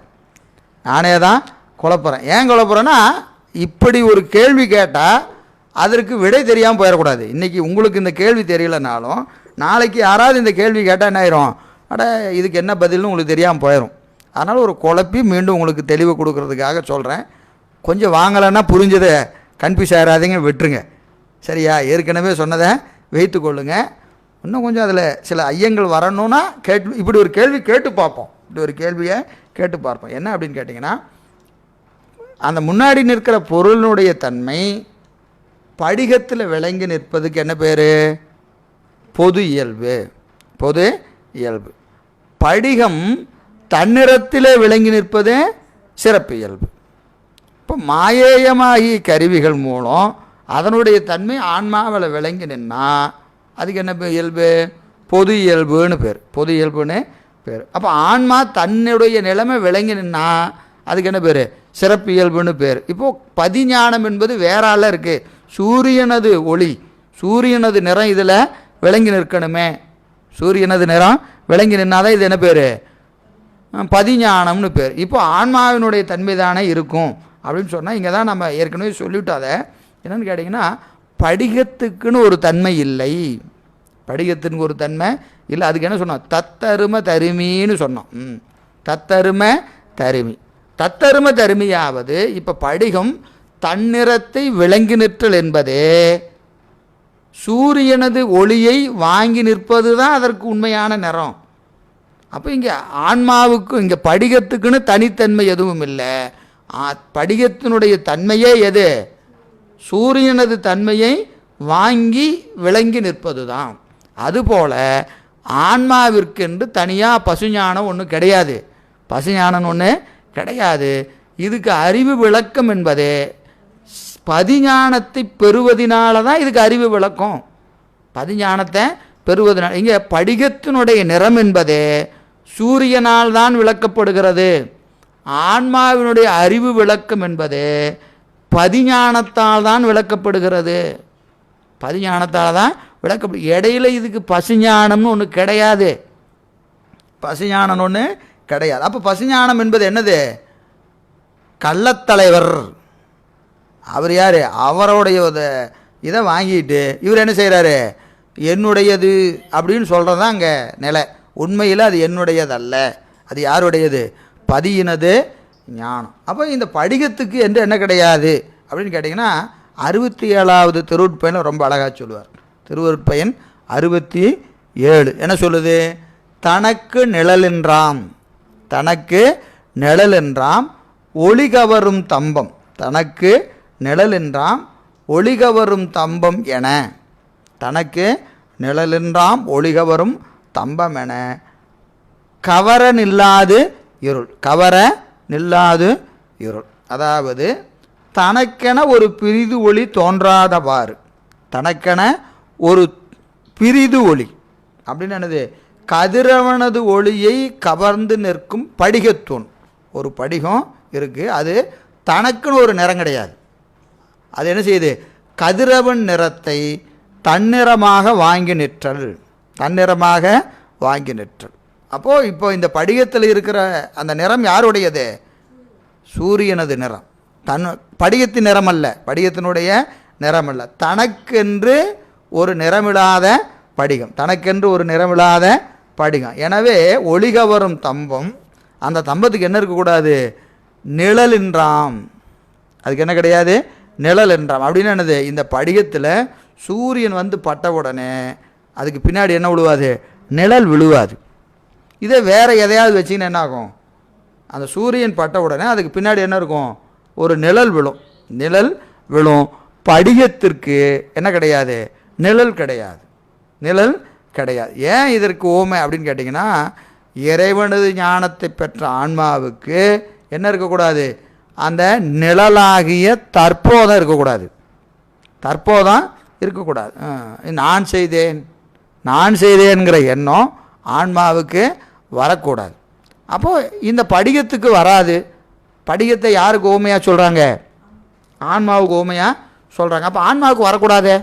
நானே தான் குழப்புறேன். ஏன் குழப்புறேன்னா, இப்படி ஒரு கேள்வி கேட்டால் அதற்கு விடை தெரியாமல் போயிடக்கூடாது. இன்றைக்கி உங்களுக்கு இந்த கேள்வி தெரியலனாலும் நாளைக்கு யாராவது இந்த கேள்வி கேட்டால் என்ன ஆயிரும்? இதுக்கு என்ன பதில்னு உங்களுக்கு தெரியாமல் போயிடும். அதனால் ஒரு குழப்பி மீண்டும் உங்களுக்கு தெளிவு கொடுக்கறதுக்காக சொல்கிறேன். கொஞ்சம் வாங்கலைன்னா புரிஞ்சதை கன்ஃபியூஸ் ஆகிடாதீங்க, விட்டுருங்க. சரியா? ஏற்கனவே சொன்னதை வைத்து கொள்ளுங்க. இன்னும் கொஞ்சம் அதில் சில ஐயங்கள் வரணும்னா இப்படி ஒரு கேள்வி கேட்டு பார்ப்போம். இப்படி ஒரு கேள்வியை கேட்டு பார்ப்போம். என்ன அப்படின்னு கேட்டிங்கன்னா, அந்த முன்னாடி நிற்கிற பொருளினுடைய தன்மை படிகத்தில் விளங்கி நிற்பதுக்கு என்ன பேர்? பொது இயல்பு. பொது இயல்பு. படிகம் தன்னிறத்திலே விளங்கி நிற்பது சிறப்பு இயல்பு. இப்போ மாயேயமாகிய கருவிகள் மூலம் அதனுடைய தன்மை ஆன்மாவில் விளங்கி நின்னா அதுக்கு என்ன இயல்பு? பொது இயல்புன்னு பேர். பொது இயல்புன்னு பேர். அப்போ ஆன்மா தன்னுடைய நிலைமை விளங்கி நின்னா அதுக்கு என்ன பேர்? சிறப்பு இயல்புன்னு பேர். இப்போது பதிஞானம் என்பது வேறால இருக்குது. சூரியனது ஒளி, சூரியனது நிறம் இதில் விளங்கி நிற்கணுமே. சூரியனது நிறம் விளங்கி நின்னாதான் இது என்ன பேர்? பதிஞானம்னு பேர். இப்போ ஆன்மாவினுடைய தன்மை தானே இருக்கும் அப்படின்னு சொன்னால் இங்கே தான் நம்ம ஏற்கனவே சொல்லிவிட்டோம். அதை என்னென்னு கேட்டிங்கன்னா, படிகத்துக்குன்னு ஒரு தன்மை இல்லை. படிகத்துக்கு ஒரு தன்மை இல்லை. அதுக்கு என்ன சொன்னோம்? தத்தரும தருமின்னு சொன்னோம். தத்தரும தருமி. தத்தரும தருமியாவது இப்போ படிகம் தன்னிறத்தை விளங்கி நிற்றல் என்பதே சூரியனது ஒளியை வாங்கி நிற்பது தான் அதற்கு உண்மையான நிறம். அப்போ இங்கே ஆன்மாவுக்கும் இங்கே படிகத்துக்குன்னு தனித்தன்மை எதுவும் இல்லை. படிகத்தினுடைய தன்மையே எது? சூரியனது தன்மையை வாங்கி விளங்கி நிற்பது தான். அதுபோல் ஆன்மாவிற்கென்று தனியாக பசுஞானம் ஒன்று கிடையாது, பசுஞானம் ஒன்று கிடையாது. இதுக்கு அறிவு விளக்கம் என்பதே பதிஞானத்தை பெறுவதனால தான் இதுக்கு அறிவு விளக்கம். பதிஞானத்தை பெறுவதனால் இங்கே படிகத்தினுடைய நிறம் என்பதே சூரியனால் தான் விளக்கப்படுகிறது. ஆன்மாவினுடைய அறிவு விளக்கம் என்பது பதிஞானத்தால் தான் விளக்கப்படுகிறது. பதிஞானத்தால் தான் விளக்கப்படு. இடையில இதுக்கு பசுஞானம்னு ஒன்று கிடையாது, பசுஞானம் ஒன்று கிடையாது. அப்போ பசுஞானம் என்பது என்னது? கள்ளத்தலைவர் அவர் யார்? அவருடைய இதை வாங்கிட்டு இவர் என்ன செய்கிறாரு? என்னுடையது அப்படின்னு சொல்கிறது தான் அங்கே நிலை. உண்மையில் அது என்னுடையதல்ல, அது யாருடையது? பதியினது ஞானம். அப்போ இந்த படிகத்துக்கு என்று என்ன கிடையாது அப்படின்னு கேட்டிங்கன்னா 67வது திருவுட்பயன் ரொம்ப அழகாக சொல்லுவார். திருவருட்பயன் 67 என்ன சொல்லுது? தனக்கு நிழலென்றாம், தனக்கு நிழலென்றாம் ஒளிகவரும் தம்பம், தனக்கு நிழலென்றாம் ஒளிகவரும் தம்பம் என, தனக்கு நிழலென்றாம் ஒளிகவரும் தம்பம் என கவர நில்லாது இருள், கவர நில்லாது இருள். அதாவது தனக்கென ஒரு பிரிது ஒளி தோன்றாதவாறு, தனக்கென ஒரு பிரிது ஒளி அப்படின்னு என்னது? கதிரவனது ஒளியை கவர்ந்து நிற்கும் படிகத்தூண். ஒரு படிகம் இருக்குது, அது தனக்குன்னு ஒரு நிறம் கிடையாது. அது என்ன செய்யுது? கதிரவன் நிறத்தை தன்னிறமாக வாங்கி நிற்றல், தன்னிறமாக வாங்கி நிற்றல். அப்போது இப்போ இந்த படிகத்தில் இருக்கிற அந்த நிறம் யாருடையது? சூரியனது நிறம். படிகத்தின் நிறம் அல்ல, படிகத்தினுடைய நிறம் அல்ல, தனக்கென்று ஒரு நிறமில்லாத படிகம், தனக்கென்று ஒரு நிறமில்லாத படிகம். எனவே ஒளிகவரும் தம்பம், அந்த தம்பத்துக்கு என்ன இருக்கக்கூடாது? நிழல் என்றாம். அதுக்கு என்ன கிடையாது? நிழல் என்றாம். அப்படின்னு என்னது? இந்த படிகத்தில் சூரியன் வந்து பட்ட உடனே அதுக்கு பின்னாடி என்ன விழுவாது? நிழல் விழுவாது. இதை வேறு எதையாவது வச்சிங்கன்னா என்ன ஆகும்? அந்த சூரியன் பட்ட உடனே அதுக்கு பின்னாடி என்ன இருக்கும்? ஒரு நிழல் விழும், நிழல் விழும். படிகத்திற்கு என்ன கிடையாது? நிழல் கிடையாது, நிழல் கிடையாது. ஏன் இதற்கு ஓமை அப்படின்னு கேட்டிங்கன்னா, இறைவனது ஞானத்தை பெற்ற ஆன்மாவுக்கு என்ன இருக்கக்கூடாது? அந்த நிழலாகிய தற்போதம் இருக்கக்கூடாது, தற்போதம் இருக்கக்கூடாது. நான் செய்தேன், நான் செய்தேன்கிற எண்ணம் ஆன்மாவுக்கு வரக்கூடாது. அப்போது இந்த படிகத்துக்கு வராது. படிகத்தை யாருக்கு ஓமையாக சொல்கிறாங்க? ஆன்மாவுக்கு ஓமையாக சொல்கிறாங்க. அப்போ ஆன்மாவுக்கு வரக்கூடாது,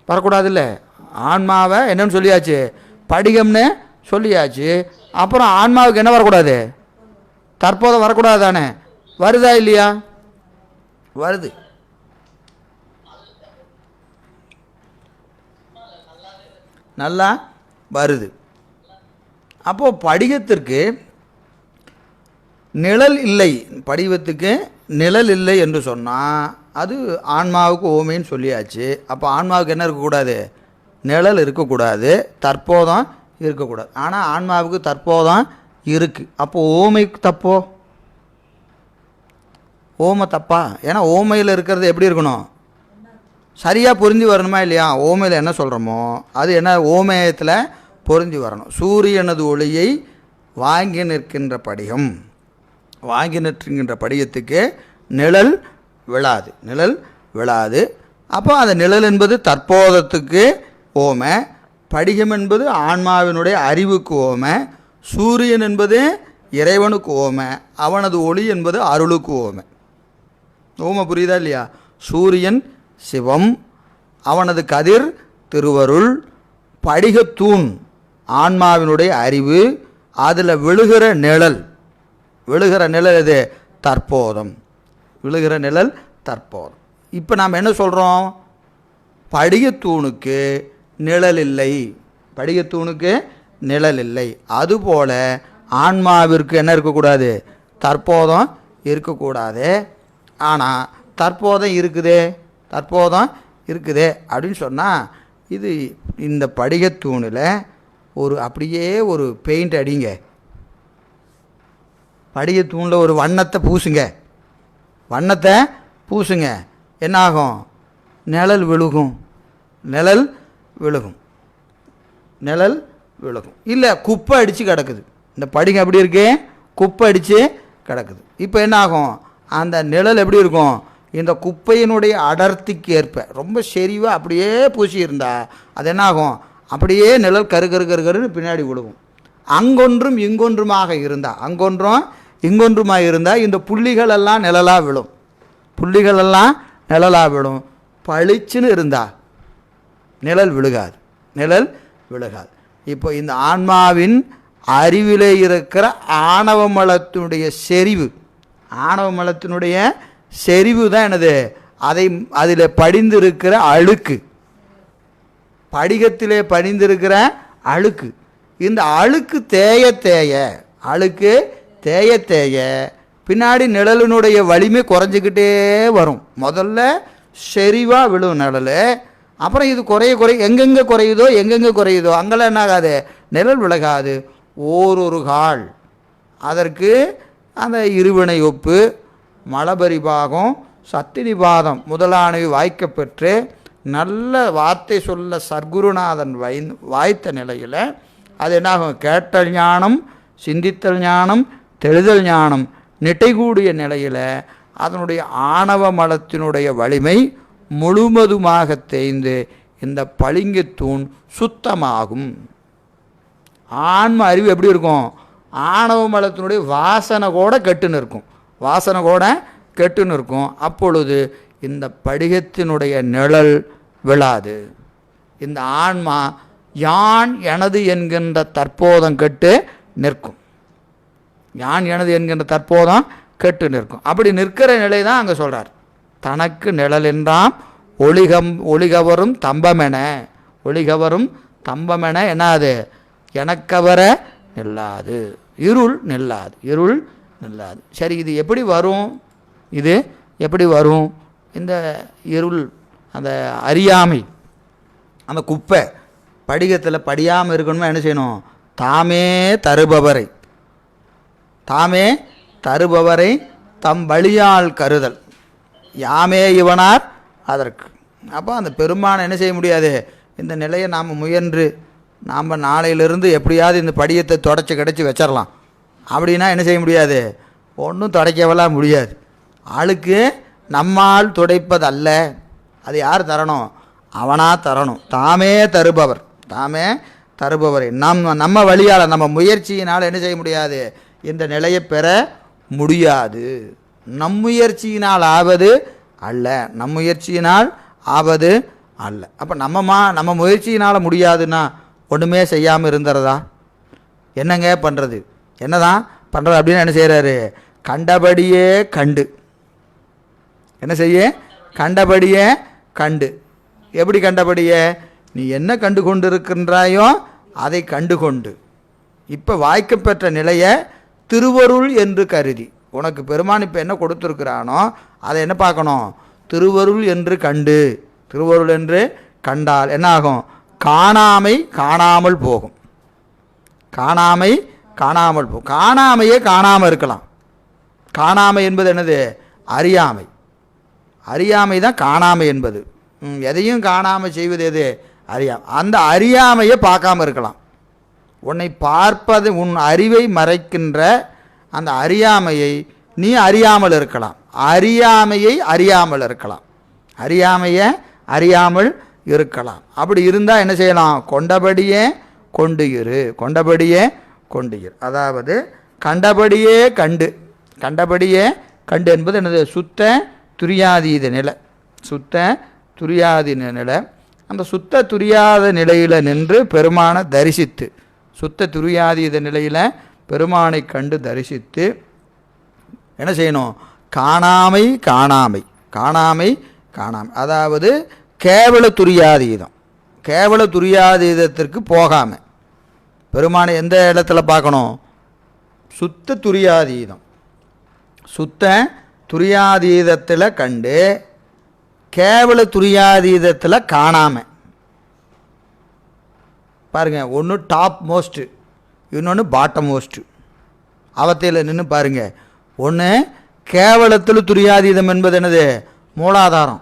வரக்கூடாது இல்லை. ஆன்மாவை என்னன்னு சொல்லியாச்சு? படிகம்னு சொல்லியாச்சு. அப்புறம் ஆன்மாவுக்கு என்ன வரக்கூடாது? தற்போது வரக்கூடாது தானே? வருதா இல்லையா? வருது. நல்லா வருது. அப்போது படிகத்திற்கு நிழல் இல்லை, படிவத்துக்கு நிழல் இல்லை என்று சொன்னால் அது ஆன்மாவுக்கு ஓமைன்னு சொல்லியாச்சு. அப்போ ஆன்மாவுக்கு என்ன இருக்கக்கூடாது? நிழல் இருக்கக்கூடாது, தற்போதம் இருக்கக்கூடாது. ஆனால் ஆன்மாவுக்கு தற்போதம் இருக்குது. அப்போ ஓமைக்கு தப்போ? ஓமை தப்பா? ஏன்னா ஓமையில் இருக்கிறது எப்படி இருக்கணும்? சரியாக பொருந்தி வரணுமா இல்லையா? ஓமையில் என்ன சொல்கிறோமோ அது என்ன ஓமயத்தில் பொருந்தி வரணும். சூரியனது ஒளியை வாங்கி நிற்கின்ற படிகம், வாங்கி நிற்கின்ற படிகத்துக்கு நிழல் விழாது, நிழல் விழாது. அப்போ அந்த நிழல் என்பது தற்போதத்துக்கு ஓமை, படிகம் என்பது ஆன்மாவினுடைய அறிவுக்கு ஓமை, சூரியன் என்பது இறைவனுக்கு ஓமை, அவனது ஒளி என்பது அருளுக்கு ஓமை. ஓமை புரியுதா இல்லையா? சூரியன் சிவம், அவனது கதிர் திருவருள், படிகத்தூண் ஆன்மாவினுடைய அறிவு, அதில் விழுகிற நிழல், விழுகிற நிழல் எது? தற்போதம், விழுகிற நிழல் தற்போதம். இப்போ நாம் என்ன சொல்கிறோம்? படிகத்தூணுக்கு நிழல் இல்லை, படிகத்தூணுக்கு நிழல் இல்லை. அதுபோல் ஆன்மாவிற்கு என்ன இருக்கக்கூடாது? தற்போதம் இருக்கக்கூடாது. ஆனால் தற்போதம் இருக்குதே, தற்போதம் இருக்குதே அப்படின்னு சொன்னால் இது இந்த படிகத்தூணில் அப்படியே ஒரு பெயிண்ட் அடிங்க, படிகத்தூணில் ஒரு வண்ணத்தை பூசுங்க, வண்ணத்தை பூசுங்க, என்னாகும்? நிழல் விழுகும், நிழல் விழுகும், நிழல் விழுகும். இல்லை குப்பை அடித்து கிடக்குது, இந்த படிகம் எப்படி இருக்கு? குப்பை அடித்து கிடக்குது. இப்போ என்னாகும்? அந்த நிழல் எப்படி இருக்கும்? இந்த குப்பையினுடைய அடர்த்திக்கு ஏற்ப ரொம்ப செறிவாக அப்படியே பூசியிருந்தா அது என்னாகும்? அப்படியே நிழல் கரு கரு கரு கருன்னு பின்னாடி விழுகும். அங்கொன்றும் இங்கொன்றுமாக இருந்தால், அங்கொன்றும் இங்கொன்றுமாக இருந்தால் இந்த புள்ளிகளெல்லாம் நிழலாக விழும், புள்ளிகளெல்லாம் நிழலாக விழும். பளிச்சுன்னு இருந்தா நிழல் விழுகாது, நிழல் விழுகாது. இப்போ இந்த ஆன்மாவின் அறிவிலே இருக்கிற ஆணவ மலத்தினுடைய செறிவு, ஆணவ மலத்தினுடைய செறிவு தான் என்னது? அதில் படிந்திருக்கிற அழுக்கு, படிகத்திலே படிந்திருக்கிற அழுக்கு. இந்த அழுக்கு தேய தேய, அழுக்கு தேய தேய பின்னாடி நிழலினுடைய வலிமை குறைஞ்சிக்கிட்டே வரும். முதல்ல செறிவாக விழும் நிழல், அப்புறம் இது குறைய எங்கெங்கே குறையுதோ அங்கெல்லாம் என்ன ஆகாது? நிழல் விலகாது. ஓரொரு கால் அதற்கு அந்த இருவினை ஒப்பு, மலபரிபாகம், சத்தினிபாதம் முதலானவை வாய்க்கப்பெற்று நல்ல வார்த்தை சொல்ல சர்க்குருநாதன் வாய்த்த நிலையில் அது என்னாகும்? கேட்டல் ஞானம், சிந்தித்தல் ஞானம், தெளிதல் ஞானம் நிட்டைகூடிய நிலையில் அதனுடைய ஆணவ மலத்தினுடைய வலிமை முழுவதுமாக தேய்ந்து இந்த பளிங்குத்தூண் சுத்தமாகும். ஆன்ம அறிவு எப்படி இருக்கும்? ஆணவ மலத்தினுடைய வாசனை கூட கெட்டுன்னு இருக்கும், வாசனை கூட கெட்டுன்னு இருக்கும். அப்பொழுது இந்த படிகத்தினுடைய நிழல் விழாது. இந்த ஆன்மா யான் எனது என்கின்ற தற்போதம் கெட்டு நிற்கும், யான் எனது என்கின்ற தற்போதம் கெட்டு நிற்கும். அப்படி நிற்கிற நிலை தான் அங்கே சொல்கிறார். தனக்கு நிழல் என்றாம் ஒளிகவரும் தம்பமென, ஒளிகவரும் தம்பமென என்னாது? எனக்கவர நில்லாது, இருள் நில்லாது, இருள் நில்லாது. சரி, இது எப்படி வரும்? இது எப்படி வரும்? இந்த இருள், அந்த அறியாமை, அந்த குப்பை படிகத்தில் படியாமல் இருக்கணுமா என்ன செய்யணும்? தாமே தருபவரை, தாமே தருபவரை தம் வழியால் கருதல், யாமே இவனார் அதற்கு. அப்போ அந்த பெருமானை என்ன செய்ய முடியாது? இந்த நிலையை நாம் முயன்று நாம் நாளையிலிருந்து எப்படியாவது இந்த படியத்தை தொடச்சி கிடச்சி வச்சிடலாம் அப்படின்னா என்ன செய்ய முடியாது? ஒன்றும் துடைக்கவெல்லாம் முடியாது. ஆளுக்கு நம்மால் துடைப்பதல்ல, அது யார் தரணும்? அவனா தரணும். தாமே தருபவர், தாமே தருபவரை நம்ம வழியால், நம்ம முயற்சியினால் என்ன செய்ய முடியாது? இந்த நிலையை பெற முடியாது. நம் முயற்சியினால் ஆவது அல்ல, நம் முயற்சியினால் ஆவது அல்ல. அப்போ நம்ம முயற்சியினால் முடியாதுன்னா ஒன்றுமே செய்யாமல் இருந்துறதா? என்னங்க பண்ணுறது? என்னதான் பண்ணுறது அப்படின்னு என்ன செய்கிறாரு? கண்டபடியே கண்டு, என்ன செய்ய? கண்டபடியே கண்டு. எப்படி கண்டபடியே? நீ என்ன கண்டு கொண்டு இருக்கின்றாயோ அதை கண்டு கொண்டு இப்போ வாய்க்கப்பெற்ற நிலையை திருவருள் என்று கருதி, உனக்கு பெருமான் இப்போ என்ன கொடுத்துருக்கிறானோ அதை என்ன பார்க்கணும்? திருவருள் என்று கண்டு, திருவருள் என்று கண்டால் என்ன ஆகும்? காணாமை காணாமல் போகும், காணாமை காணாமல் போகும். காணாமையே காணாமல் இருக்கலாம். காணாமை என்பது என்னது? அறியாமை. அறியாமை தான் காணாமை என்பது. எதையும் காணாமல் செய்வது எது? அறியாமை. அந்த அறியாமையை பார்க்காம இருக்கலாம். உன்னை பார்ப்பது, உன் அறிவை மறைக்கின்ற அந்த அறியாமையை நீ அறியாமல் இருக்கலாம், அறியாமையை அறியாமல் இருக்கலாம், அறியாமையை அறியாமல் இருக்கலாம். அப்படி இருந்தால் என்ன செய்யலாம்? கொண்டபடியே கொண்டு இரு, கொண்டபடியே கொண்டு இரு. அதாவது கண்டபடியே கண்டு, கண்டபடியே கண்டு என்பது என்னது? சுத்த துரியாதீத நிலை, சுத்த துரியாதீத நிலை. அந்த சுத்த துரியாத நிலையில் நின்று பெருமானை தரிசித்து, சுத்த துரியாதீத நிலையில் பெருமானை கண்டு தரிசித்து என்ன செய்யணும்? காணாமை காணாமை காணாமை காணாமை, அதாவது கேவல துரியாதீதம், கேவல துரியாதீதத்திற்கு போகாமல் பெருமானை எந்த இடத்துல பார்க்கணும்? சுத்த துரியாதீதம், சுத்த துரியாதீதத்தில் கண்டு கேவல துரியாதீதத்தில் காணாமல், பாருங்கள், ஒன்று டாப் மோஸ்ட்டு, இன்னொன்று பாட்டம் மோஸ்ட்டு. அவத்தையில் நின்று பாருங்கள். ஒன்று கேவலத்தில் துரியாதீதம் என்பது என்னது? மூலாதாரம்.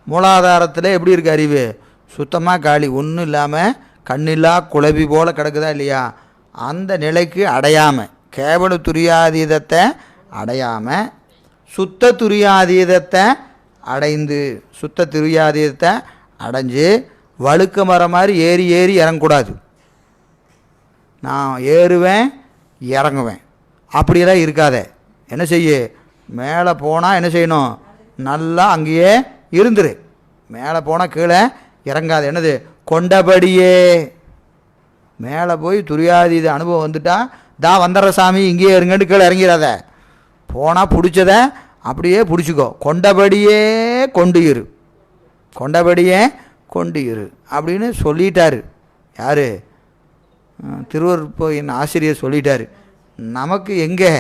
மூலாதாரத்தில் எப்படி இருக்குது அறிவு? சுத்தமாக காலி, ஒன்றும் இல்லாமல் கண்ணில்லா குழவி போல் கிடக்குதா இல்லையா? அந்த நிலைக்கு அடையாமல், கேவல துரியாதீதத்தை அடையாமல் சுத்த துரியாதீதத்தை அடைந்து, சுத்த துரியாதீதத்தை அடைஞ்சு வழுக்க மரம் மாதிரி ஏறி ஏறி இறங்கக்கூடாது. நான் ஏறுவேன் இறங்குவேன் அப்படியெல்லாம் இருக்காத. என்ன செய்ய? மேலே போனால் என்ன செய்யணும்? நல்லா அங்கேயே இருந்துரு. மேலே போனால் கீழே இறங்காது. என்னது? கொண்டபடியே மேலே போய் துரியாதீத அனுபவம் வந்துட்டா தான் வந்துடுற சாமி இங்கேயே இருங்கன்னு கீழே இறங்கிறாத. போனால் பிடிச்சத அப்படியே பிடிச்சிக்கோ. கொண்டபடியே கொண்டு இரு, கொண்டபடியே கொண்டு இரு அப்படின்னு சொல்லிட்டாரு. யார்? திருவருட்போயின் ஆசிரியர் சொல்லிட்டார். நமக்கு எங்கே?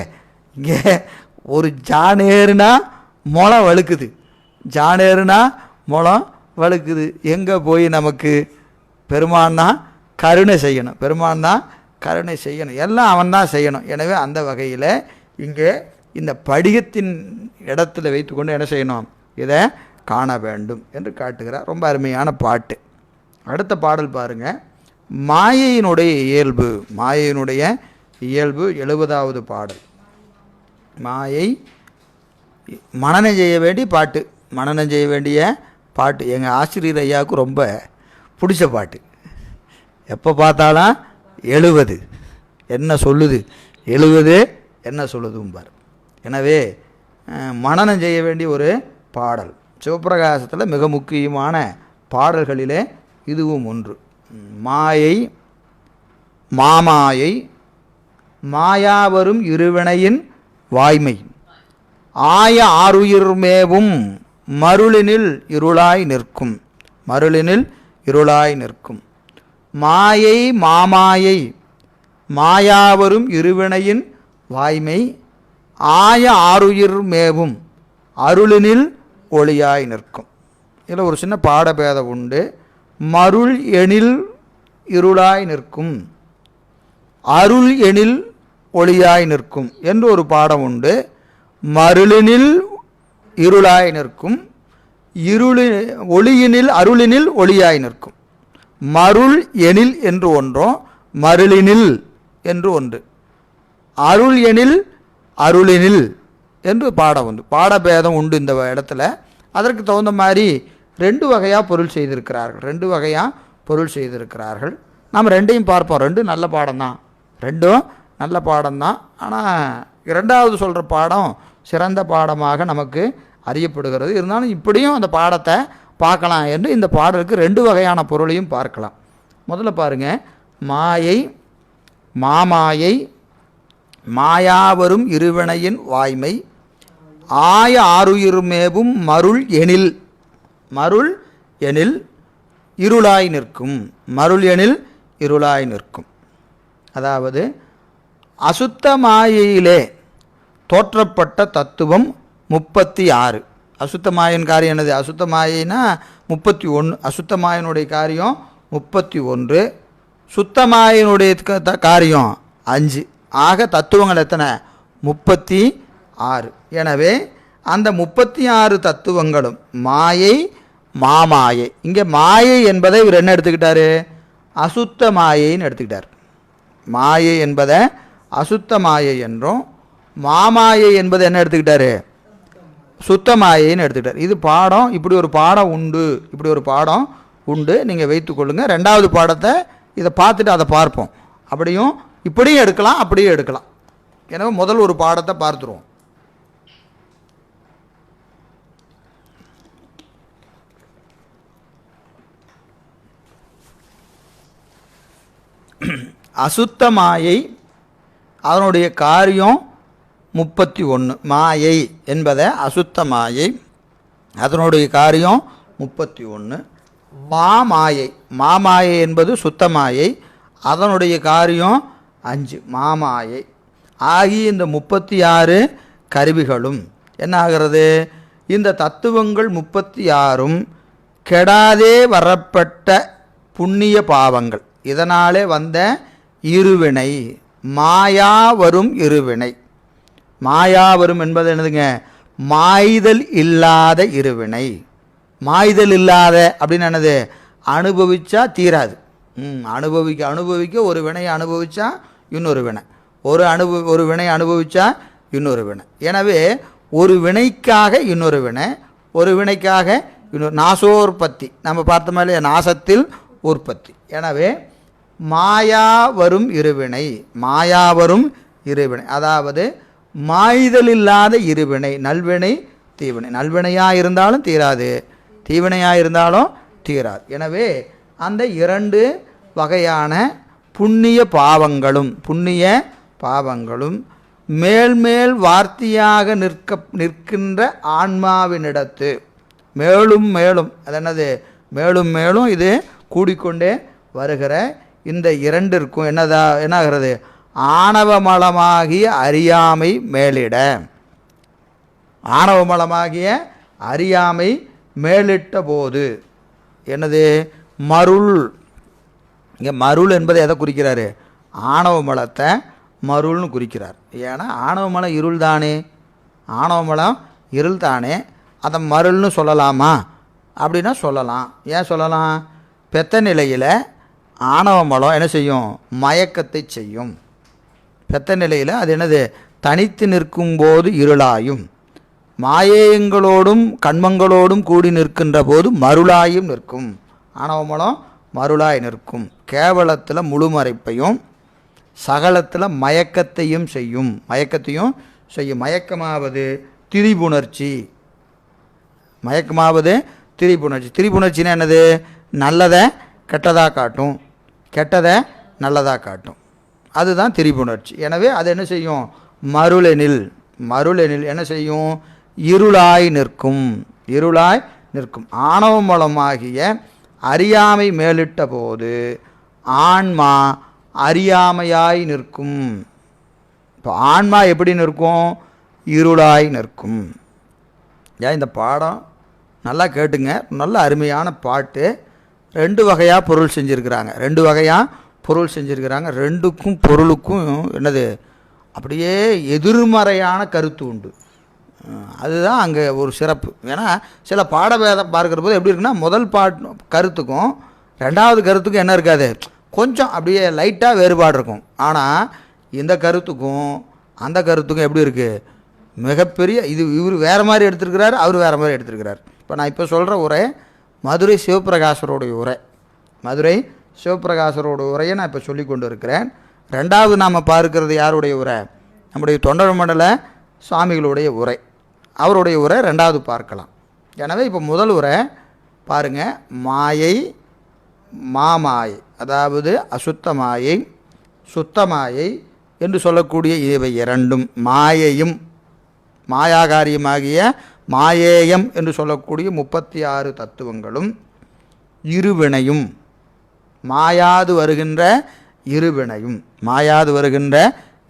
இங்கே ஒரு ஜானேருனா முளம் வழுக்குது, ஜானேருனா முளம் வழுக்குது. எங்கே போய் நமக்கு? பெருமான் தான் கருணை செய்யணும், பெருமான் தான் கருணை செய்யணும், எல்லாம் அவன் தான் செய்யணும். எனவே அந்த வகையில் இங்கே இந்த படிகத்தின் இடத்துல வைத்துக்கொண்டு என்ன செய்யணும்? இதை காண வேண்டும் என்று காட்டுகிறார். ரொம்ப அருமையான பாட்டு. அடுத்த பாடல் பாருங்கள். மாயையினுடைய இயல்பு, மாயையினுடைய இயல்பு 70வது பாடல். மாயை மனனம் செய்ய வேண்டிய பாட்டு, மனனம் செய்ய வேண்டிய பாட்டு. எங்கள் ஆசிரியர் ஐயாவுக்கு ரொம்ப பிடிச்ச பாட்டு. எப்போ பார்த்தாலும் 70 என்ன சொல்லுது, 70 என்ன சொல்லுதும்பார். எனவே மனனம் செய்ய வேண்டிய ஒரு பாடல். சிவப்பிரகாசத்தில் மிக முக்கியமான பாடல்களிலே இதுவும் ஒன்று. மாயை மாமாயை மாயாவரும் இருவினையின் வாய்மை ஆய ஆருயிர்மேவும் மருளினில் இருளாய் நிற்கும், மருளினில் இருளாய் நிற்கும். மாயை மாமாயை மாயாவரும் இருவினையின் வாய்மை ஆய ஆருயிர் மேவும் அருளினில் ஒளியாய் நிற்கும். இதில் ஒரு சின்ன பாடபேதம் உண்டு. மருள் எனில் இருளாய் நிற்கும், அருள் எனில் ஒளியாய் நிற்கும் என்று ஒரு பாடம் உண்டு. மருளினில் இருளாய் நிற்கும், ஒளியினில் அருளினில் ஒளியாய் நிற்கும். மருள் எனில் என்று ஒன்றும் மருளினில் என்று ஒன்று, அருள் எனில் அருளினில் என்று பாடம் உண்டு, பாடபேதம் உண்டு இந்த இடத்துல. அதற்கு தகுந்த மாதிரி 2 வகையாக பொருள் செய்திருக்கிறார்கள், 2 வகையாக பொருள் செய்திருக்கிறார்கள். நாம் ரெண்டையும் பார்ப்போம். 2 நல்ல பாடம்தான், 2 நல்ல பாடம்தான். ஆனால் 2வது சொல்கிற பாடம் சிறந்த பாடமாக நமக்கு அறியப்படுகிறது. இருந்தாலும் இப்படியும் அந்த பாடத்தை பார்க்கலாம் என்று இந்த பாடலுக்கு 2 வகையான பொருளையும் பார்க்கலாம். முதல்ல பாருங்கள். மாயை மாமாயை மாயாவரும் இருவினையின் வாய்மை ஆய ஆருயிர்மேவும் மருள் எனில், மருள் எனில் இருளாய் நிற்கும், மருள் எனில் இருளாய் நிற்கும். அதாவது அசுத்த மாயையிலே தோற்றப்பட்ட தத்துவம் 36. அசுத்த மாயின் காரியம் என்னது? அசுத்த மாயினா 31, அசுத்த மாயினுடைய காரியம் 31, சுத்த மாயினுடைய காரியம் 5. ஆக தத்துவங்கள் எத்தனை? 36. எனவே அந்த 36 தத்துவங்களும் மாயை மாமாயை. இங்கே மாயை என்பதை இவர் என்ன எடுத்துக்கிட்டாரு? அசுத்த மாயைன்னு எடுத்துக்கிட்டார். மாயை என்பதை அசுத்த மாயை என்றும், மாமாயை என்பதை என்ன எடுத்துக்கிட்டாரு? சுத்த மாயைன்னு எடுத்துக்கிட்டார். இது பாடம். இப்படி ஒரு பாடம் உண்டு, இப்படி ஒரு பாடம் உண்டு, நீங்கள் வைத்துக்கொள்ளுங்கள். 2வது பாடத்தை இதை பார்த்துட்டு அதை பார்ப்போம். அப்படியும் இப்படியும் எடுக்கலாம், அப்படியும் எடுக்கலாம். எனவே முதல் ஒரு பாடத்தை பார்த்துருவோம். அசுத்த மாயை அதனுடைய காரியம் 31. மாயை என்பதை அசுத்த மாயை அதனுடைய காரியம் 31. மாமாயை, மாமாயை என்பது சுத்த மாயை, அதனுடைய காரியம் 5. மாமாயை ஆகிய இந்த 36 கருவிகளும் என்ன ஆகிறது? இந்த தத்துவங்கள் 36ம் கெடாதே வரப்பட்ட புண்ணிய பாவங்கள். இதனாலே வந்த இருவினை, மாயா வரும் இருவினை. மாயா வரும் என்பது என்னதுங்க? மாய்தல் இல்லாத இருவினை. மாய்தல் இல்லாத அப்படின்னு என்னது? அனுபவிச்சா தீராது. அனுபவிக்க ஒரு வினையை அனுபவிச்சா இன்னொரு வினை, ஒரு வினை அனுபவிச்சா இன்னொரு வினை. எனவே ஒரு வினைக்காக இன்னொரு வினை, ஒரு வினைக்காக இன்னொரு. நாசோற்பத்தி நம்ம பார்த்தோமா இல்லையா? நாசத்தில் உற்பத்தி. எனவே மாயா வரும் இருவினை, மாயா வரும் இருவினை, அதாவது மாய்தல் இல்லாத இருவினை. நல்வினை தீவினை, நல்வினையாக இருந்தாலும் தீராது, தீவினையாக இருந்தாலும் தீராது. எனவே அந்த இரண்டு வகையான புண்ணிய பாவங்களும் மேல்மேல் வார்த்தையாக நிற்கின்ற ஆன்மாவினிடத்து மேலும் மேலும், அது என்னது? மேலும் மேலும் இது கூடிக்கொண்டே வருகிற இந்த இரண்டிற்கும் என்னாகிறது? ஆணவமலமாகிய அறியாமை மேலிட, ஆணவமலமாகிய அறியாமை மேலிட்ட போது என்னது? மருள். இங்கே மருள் என்பதை எதை குறிக்கிறாரு? ஆணவ மலத்தை மருள்னு குறிக்கிறார். ஏன்னா ஆணவ மலம் இருள் தானே, ஆணவ மலம் இருள் தானே, அதை மருள்னு சொல்லலாமா அப்படின்னா சொல்லலாம். ஏன் சொல்லலாம்? பெத்த நிலையில் ஆணவ மலம் என்ன செய்யும்? மயக்கத்தை செய்யும். பெத்த நிலையில் அது என்னது? தனித்து நிற்கும் போது இருளாயும், மாயேயங்களோடும் கண்மங்களோடும் கூடி நிற்கின்ற போது மருளாயும் நிற்கும். ஆணவ மலம் மருளாய் நிற்கும். கேவலத்தில் முழுமறைப்பையும் சகலத்தில் மயக்கத்தையும் செய்யும். மயக்கமாவது திரிபுணர்ச்சி. திரிபுணர்ச்சின்னா என்னது? நல்லதை கெட்டதாக காட்டும், கெட்டதை நல்லதாக காட்டும். அதுதான் திரிபுணர்ச்சி. எனவே அது என்ன செய்யும்? மருளெனில் என்ன செய்யும்? இருளாய் நிற்கும். ஆணவ மூலமாகிய அறியாமை மேலிட்ட போது ஆன்மா அறியாமையாய் நிற்கும். இப்போ ஆன்மா எப்படி நிற்கும்? இருளாய் நிற்கும். ஏன் இந்த பாடம் நல்லா கேட்டுங்க, நல்ல அருமையான பாட்டு. ரெண்டு வகையாக பொருள் செஞ்சுருக்கிறாங்க. ரெண்டுக்கும் பொருளுக்கும் என்னது? அப்படியே எதிர்மறையான கருத்து உண்டு. அதுதான் அங்கே ஒரு சிறப்பு. ஏன்னா சில பாடபேதம் பார்க்குற போது எப்படி இருக்குன்னா, முதல் கருத்துக்கும் ரெண்டாவது கருத்துக்கும் என்ன இருக்காது? கொஞ்சம் அப்படியே லைட்டாக வேறுபாடு இருக்கும். ஆனால் இந்த கருத்துக்கும் அந்த கருத்துக்கும் எப்படி இருக்குது? மிகப்பெரிய இவர் வேறு மாதிரி எடுத்திருக்கிறாரு, அவர் வேறு மாதிரி எடுத்திருக்கிறார். இப்போ நான் சொல்கிற உரை மதுரை சிவபிரகாசரோடைய உரையை நான் இப்போ சொல்லி கொண்டு இருக்கிறேன். ரெண்டாவது நாம் பார்க்கிறது யாருடைய உரை? நம்முடைய தொண்டர் மண்டல சுவாமிகளுடைய உரை. அவருடைய உரை ரெண்டாவது பார்க்கலாம். எனவே இப்போ முதல் உரை பாருங்கள். மாமாயை, அதாவது அசுத்த மாயை, சுத்த மாயை என்று சொல்லக்கூடிய இவை இரண்டும், மாயையும் மாயாகாரியமாகிய மாயேயம் என்று சொல்லக்கூடிய 36 தத்துவங்களும், இருவினையும் மாயாது வருகின்ற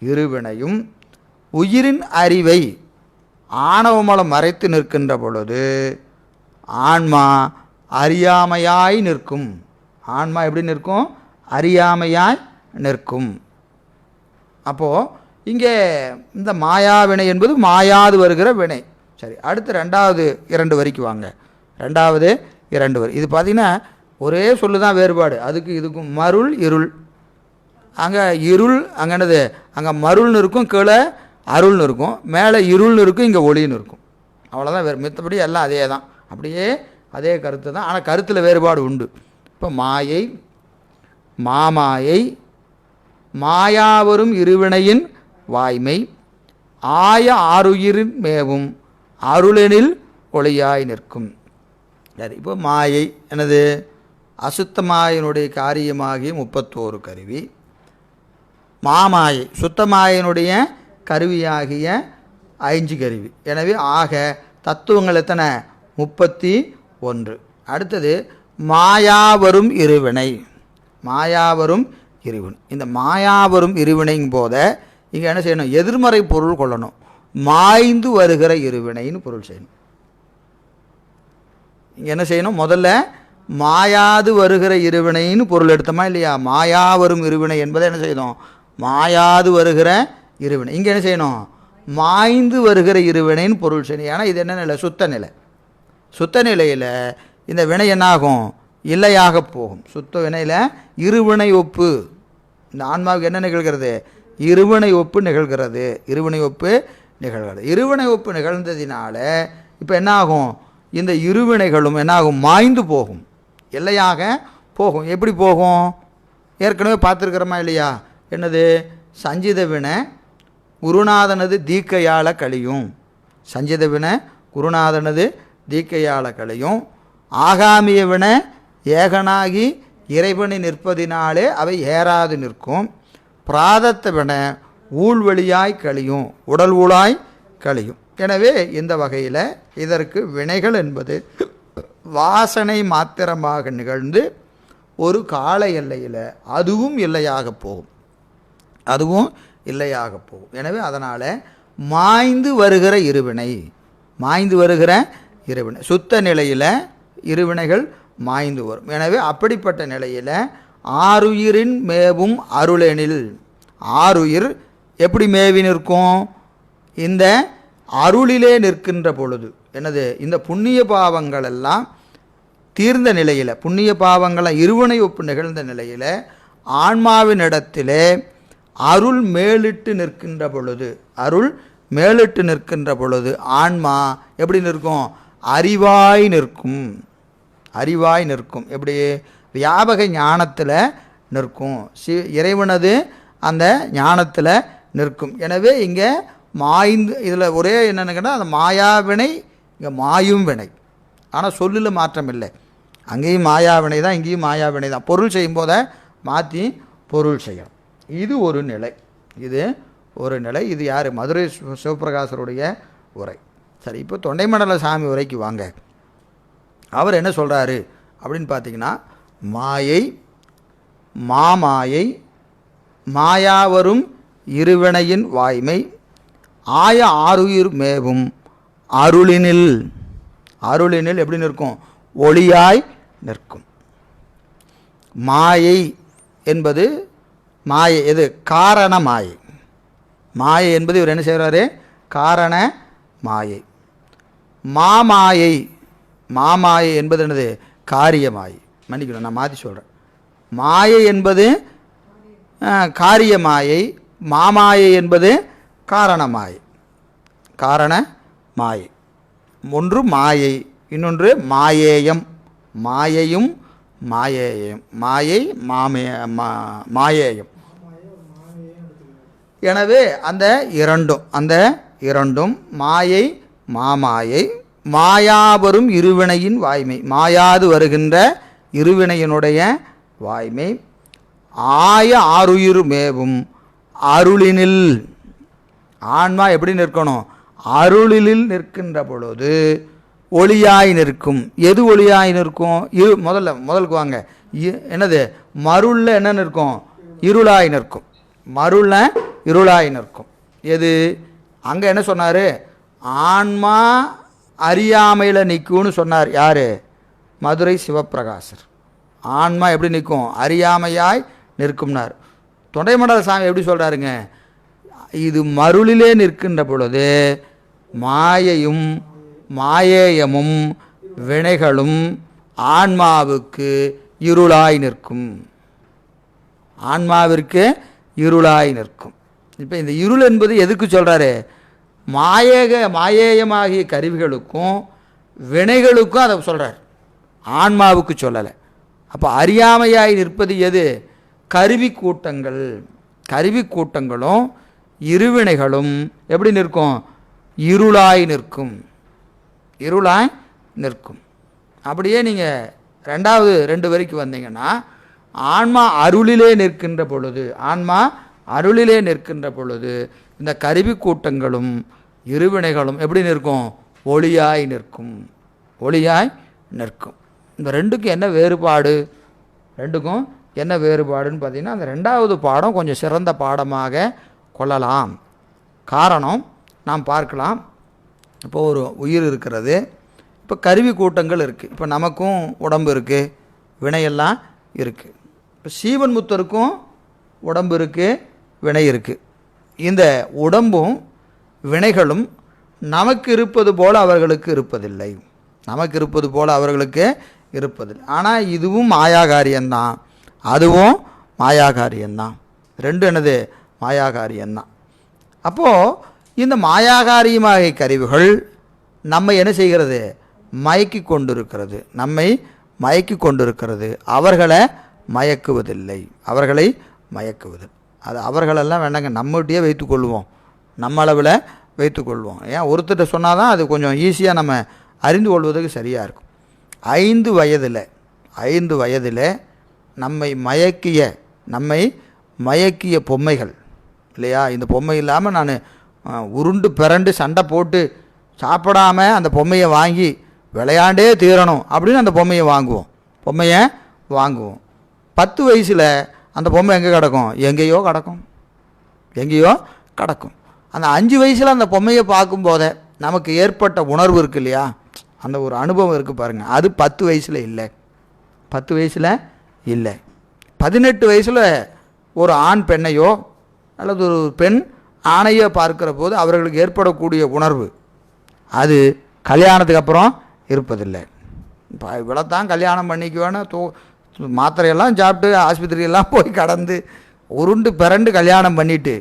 இருவினையும் உயிரின் அறிவை ஆணவமலம் மறைத்து நிற்கின்ற பொழுது ஆன்மா அறியாமையாய் நிற்கும். ஆன்மா எப்படி நிற்கும்? அறியாமையாய் நிற்கும். அப்போது இங்கே இந்த மாயாவினை என்பது மாயாது வருகிற வினை. சரி, அடுத்து ரெண்டாவது 2 வரிக்கு வாங்க. ரெண்டாவது 2 வரி. இது பார்த்திங்கன்னா ஒரே சொல்லு தான் வேறுபாடு. அதுக்கு இதுக்கும் மருள் இருள். அங்கே இருள், அங்கே என்னது? அங்கே மருள்னு இருக்கும், கீழே அருள்னு இருக்கும், மேலே இருள்னு இருக்கும், இங்கே ஒளின்னு இருக்கும். அவ்வளோதான் வேறு. மித்தபடி எல்லாம் அதே தான், அப்படியே அதே கருத்து தான். ஆனால் கருத்தில் வேறுபாடு உண்டு. இப்போ மாயை, மாமாயை, மாயாவரும் இருவினையின் வாய்மை, ஆய ஆருயிரின் மேவும் அருளெனில் ஒளியாய் நிற்கும். சரி, இப்போ மாயை என்னது? அசுத்த மாயினுடைய காரியமாகிய 31 கருவி. மாமாயை சுத்தமாயினுடைய கருவியாகிய 5 கருவி. எனவே ஆக தத்துவங்கள் எத்தனை? 31. அடுத்தது மாயாவரும் இருவினை. இந்த மாயாவரும் இருவினைங்கும் போத இங்கே என்ன செய்யணும்? எதிர்மறை பொருள் கொள்ளணும். மாய்ந்து வருகிற இருவினைன்னு பொருள் செய்யணும். இங்கே என்ன செய்யணும்? முதல்ல மாயாது வருகிற இருவினைன்னு பொருள் எடுத்தோமா இல்லையா? மாயா வரும் இருவினை என்பதை என்ன செய்யணும்? மாயாது வருகிற இருவினை. இங்கே என்ன செய்யணும்? மாய்ந்து வருகிற இருவினைன்னு பொருள் செய்யணும். ஏன்னா இது என்ன நிலை? சுத்த நிலை. சுத்த நிலையில் இந்த வினை என்னாகும்? இல்லையாக போகும். சுத்த வினையில் இருவினை ஒப்பு. இந்த ஆன்மாவுக்கு என்ன நிகழ்கிறது? இருவினை ஒப்பு நிகழ்கிறது. இருவினை ஒப்பு நிகழ்கிறது. இருவினை ஒப்பு நிகழ்ந்ததினால இப்போ என்னாகும்? இந்த இருவினைகளும் என்னாகும்? மாய்ந்து போகும், எல்லையாக போகும். எப்படி போகும்? ஏற்கனவே பார்த்துருக்கிறோமா இல்லையா? என்னது? சஞ்சித வினை குருநாதனது தீக்கையால் கழியும். சஞ்சித வினை குருநாதனது தீக்கையால் கழியும். ஆகாமிய வினை ஏகனாகி இறைவனை நிற்பதினாலே அவை ஏறாது நிற்கும். பிராதத்த வினை ஊழ்வழியாய் கழியும், உடல் ஊழாய் கழியும். எனவே இந்த வகையில் இதற்கு வினைகள் என்பது வாசனை மாத்திரமாக நிகழ்ந்து ஒரு கால எல்லையில் அதுவும் இல்லையாக போகும். அதுவும் இல்லையாக போகும். எனவே அதனால் மாய்ந்து வருகிற இருவினை, மாய்ந்து வருகிற இருவினை, சுத்த நிலையில் இருவினைகள் மாய்ந்து வரும். எனவே அப்படிப்பட்ட நிலையில் ஆருயிரின் மேவும் அருளெனில், ஆருயிர் எப்படி மேவி நிற்கும்? இந்த அருளிலே நிற்கின்ற பொழுது. என்னது? இந்த புண்ணிய பாவங்கள் எல்லாம் தீர்ந்த நிலையில், புண்ணிய பாவங்களை இருவினை ஒப்பு நிகழ்ந்த நிலையில் ஆன்மாவினிடத்திலே அருள் மேலிட்டு நிற்கின்ற பொழுது, அருள் மேலிட்டு நிற்கின்ற பொழுது ஆன்மா எப்படி நிற்கும்? அறிவாய் நிற்கும். அறிவாய் நிற்கும். எப்படி? வியாபக ஞானத்தில் நிற்கும். இறைவனது அந்த ஞானத்தில் நிற்கும். எனவே இங்கே மாய்ந்து, இதில் ஒரே என்னென்னு கேட்டால் அந்த மாயாவினை, இங்கே மாயும் வினை. ஆனால் சொல்லில் மாற்றம் இல்லை. அங்கேயும் மாயாவினை தான், இங்கேயும் மாயாவினை தான். பொருள் செய்யும்போதை மாற்றி பொருள் செய்யணும். இது ஒரு நிலை. இது ஒரு நிலை. இது யார்? மதுரை சிவபிரகாசருடைய உரை. சரி, இப்போ தொண்டைமண்டல சாமி உரைக்கு வாங்க. அவர் என்ன சொல்கிறாரு அப்படின்னு பார்த்தீங்கன்னா, மாயை, மாமாயை, மாயாவரும் இருவினையின் வாய்மை, ஆய ஆருயிர் மேவும் அருளினில், அருளினில் எப்படி நிற்கும்? ஒளியாய் நிற்கும். மாயை என்பது, மாயை எது? காரண மாயை. மாயை என்பது இவர் என்ன செய்கிறாரு? காரண மாயை. மாமாயை, மாமாயை என்பது என்னது? காரிய மாயை. மன்னிக்கணும், நான் மாற்றி சொல்கிறேன். மாயை என்பது காரிய மாயை, மாமாயை என்பது காரண மாயை. காரண மாயை. ஒன்று மாயை, இன்னொன்று மாயேயம். மாயையும் மாயேயம். மாயை மாயேயம். எனவே அந்த இரண்டும் மாயை மாமாயை, மாயாவரும் இருவினையின் வாய்மை, மாயாது வருகின்ற இருவினையினுடைய வாய்மை, ஆய ஆருயிர் மேவும் அருளினில். ஆன்மா எப்படி நிற்கணும்? அருளிலில் நிற்கின்ற பொழுது ஒளியாய் நிற்கும். எது ஒளியாய் நிற்கும்? முதலுக்கு வாங்க. என்னது? மருளில் என்ன நிற்கும்? இருளாய் நிற்கும். மருளில் இருளாய் நிற்கும். எது? அங்கே என்ன சொன்னார்? ஆன்மா அறியாமையில் நிற்கும்னு சொன்னார். யார்? மதுரை சிவபிரகாசர். ஆன்மா எப்படி நிற்கும்? அறியாமையாய் நிற்கும்னார். தொண்டைமண்டல சாமி எப்படி சொல்கிறாருங்க? இது மருளிலே நிற்கின்ற பொழுது மாயையும் மாயேயமும் வினைகளும் ஆன்மாவுக்கு இருளாய் நிற்கும். ஆன்மாவிற்கு இருளாய் நிற்கும். இப்போ இந்த இருள் என்பது எதுக்கு சொல்கிறாரு? மாயேயமாகிய கருவிகளுக்கும் வினைகளுக்கும் அதை சொல்கிறார், ஆன்மாவுக்கு சொல்லலை. அப்போ அறியாமையாய் நிற்பது எது? கருவி கூட்டங்கள். கருவி கூட்டங்களும் இருவினைகளும் எப்படி நிற்கும்? இருளாய் நிற்கும். இருளாய் நிற்கும். அப்படியே நீங்கள் ரெண்டாவது 2 வரைக்கும் வந்தீங்கன்னா, ஆன்மா அருளிலே நிற்கின்ற பொழுது, ஆன்மா அருளிலே நிற்கின்ற பொழுது இந்த கருவி கூட்டங்களும் இருவினைகளும் எப்படி நிற்கும்? ஒளியாய் நிற்கும். ஒளியாய் நிற்கும். இந்த ரெண்டுக்கும் என்ன வேறுபாடு? ரெண்டுக்கும் என்ன வேறுபாடுன்னு பார்த்தீங்கன்னா, அந்த 2வது பாடம் கொஞ்சம் சிறந்த பாடமாக கொள்ளலாம். காரணம் நாம் பார்க்கலாம். இப்போ ஒரு உயிர் இருக்கிறது. இப்போ கருவி கூட்டங்கள் இருக்குது. இப்போ நமக்கும் உடம்பு இருக்குது, வினையெல்லாம் இருக்குது. இப்போ சீவன் முத்தருக்கும் உடம்பு இருக்குது, வினை இருக்குது. இந்த உடம்பும் வினைகளும் நமக்கு இருப்பது போல் அவர்களுக்கு இருப்பதில்லை. நமக்கு இருப்பது போல் அவர்களுக்கு இருப்பதில்லை. ஆனால் இதுவும் மாயாகாரியந்தான், அதுவும் மாயாகாரியந்தான். ரெண்டு என்னது? மாயாகாரியந்தான். அப்போது இந்த மாயாகாரியமாகிய கருவிகள் நம்மை என்ன செய்கிறது? மயக்கி கொண்டிருக்கிறது. நம்மை மயக்கி கொண்டிருக்கிறது. அவர்களை மயக்குவதில்லை. அவர்களை மயக்குவதில்லை. அது அவர்களெல்லாம் வேண்டாங்க, நம்மகிட்டயே வைத்துக்கொள்வோம், நம்ம அளவில் வைத்துக்கொள்வோம். ஏன் ஒருத்தர்கிட்ட சொன்னால் தான் அது கொஞ்சம் ஈஸியாக நம்ம அறிந்து கொள்வதற்கு சரியாக இருக்கும். 5 வயதில் நம்மை மயக்கிய பொம்மைகள் இல்லையா? இந்த பொம்மை இல்லாமல் நான் உருண்டு பிறண்டு சண்டை போட்டு சாப்பிடாமல் அந்த பொம்மையை வாங்கி விளையாண்டே தீரணும் அப்படின்னு அந்த பொம்மையை வாங்குவோம். 10 வயசில் அந்த பொம்மை எங்கே கிடக்கும்? எங்கேயோ கிடக்கும். அந்த 5 வயசில் அந்த பொம்மையை பார்க்கும்போதே நமக்கு ஏற்பட்ட உணர்வு இருக்குது இல்லையா? அந்த ஒரு அனுபவம் இருக்குது பாருங்கள். அது 10 வயசில் இல்லை. 18 வயசில் ஒரு ஆண் பெண்ணையோ அல்லது ஒரு பெண் ஆணையோ பார்க்கிற போது அவர்களுக்கு ஏற்படக்கூடிய உணர்வு அது கல்யாணத்துக்கு அப்புறம் இருப்பதில்லை. இப்போ இவ்வளோத்தான் கல்யாணம் பண்ணிக்குவேன்னு மாத்திரையெல்லாம் சாப்பிட்டு ஆஸ்பத்திரியெல்லாம் போய் கடந்து உருண்டு பிறண்டு கல்யாணம் பண்ணிவிட்டு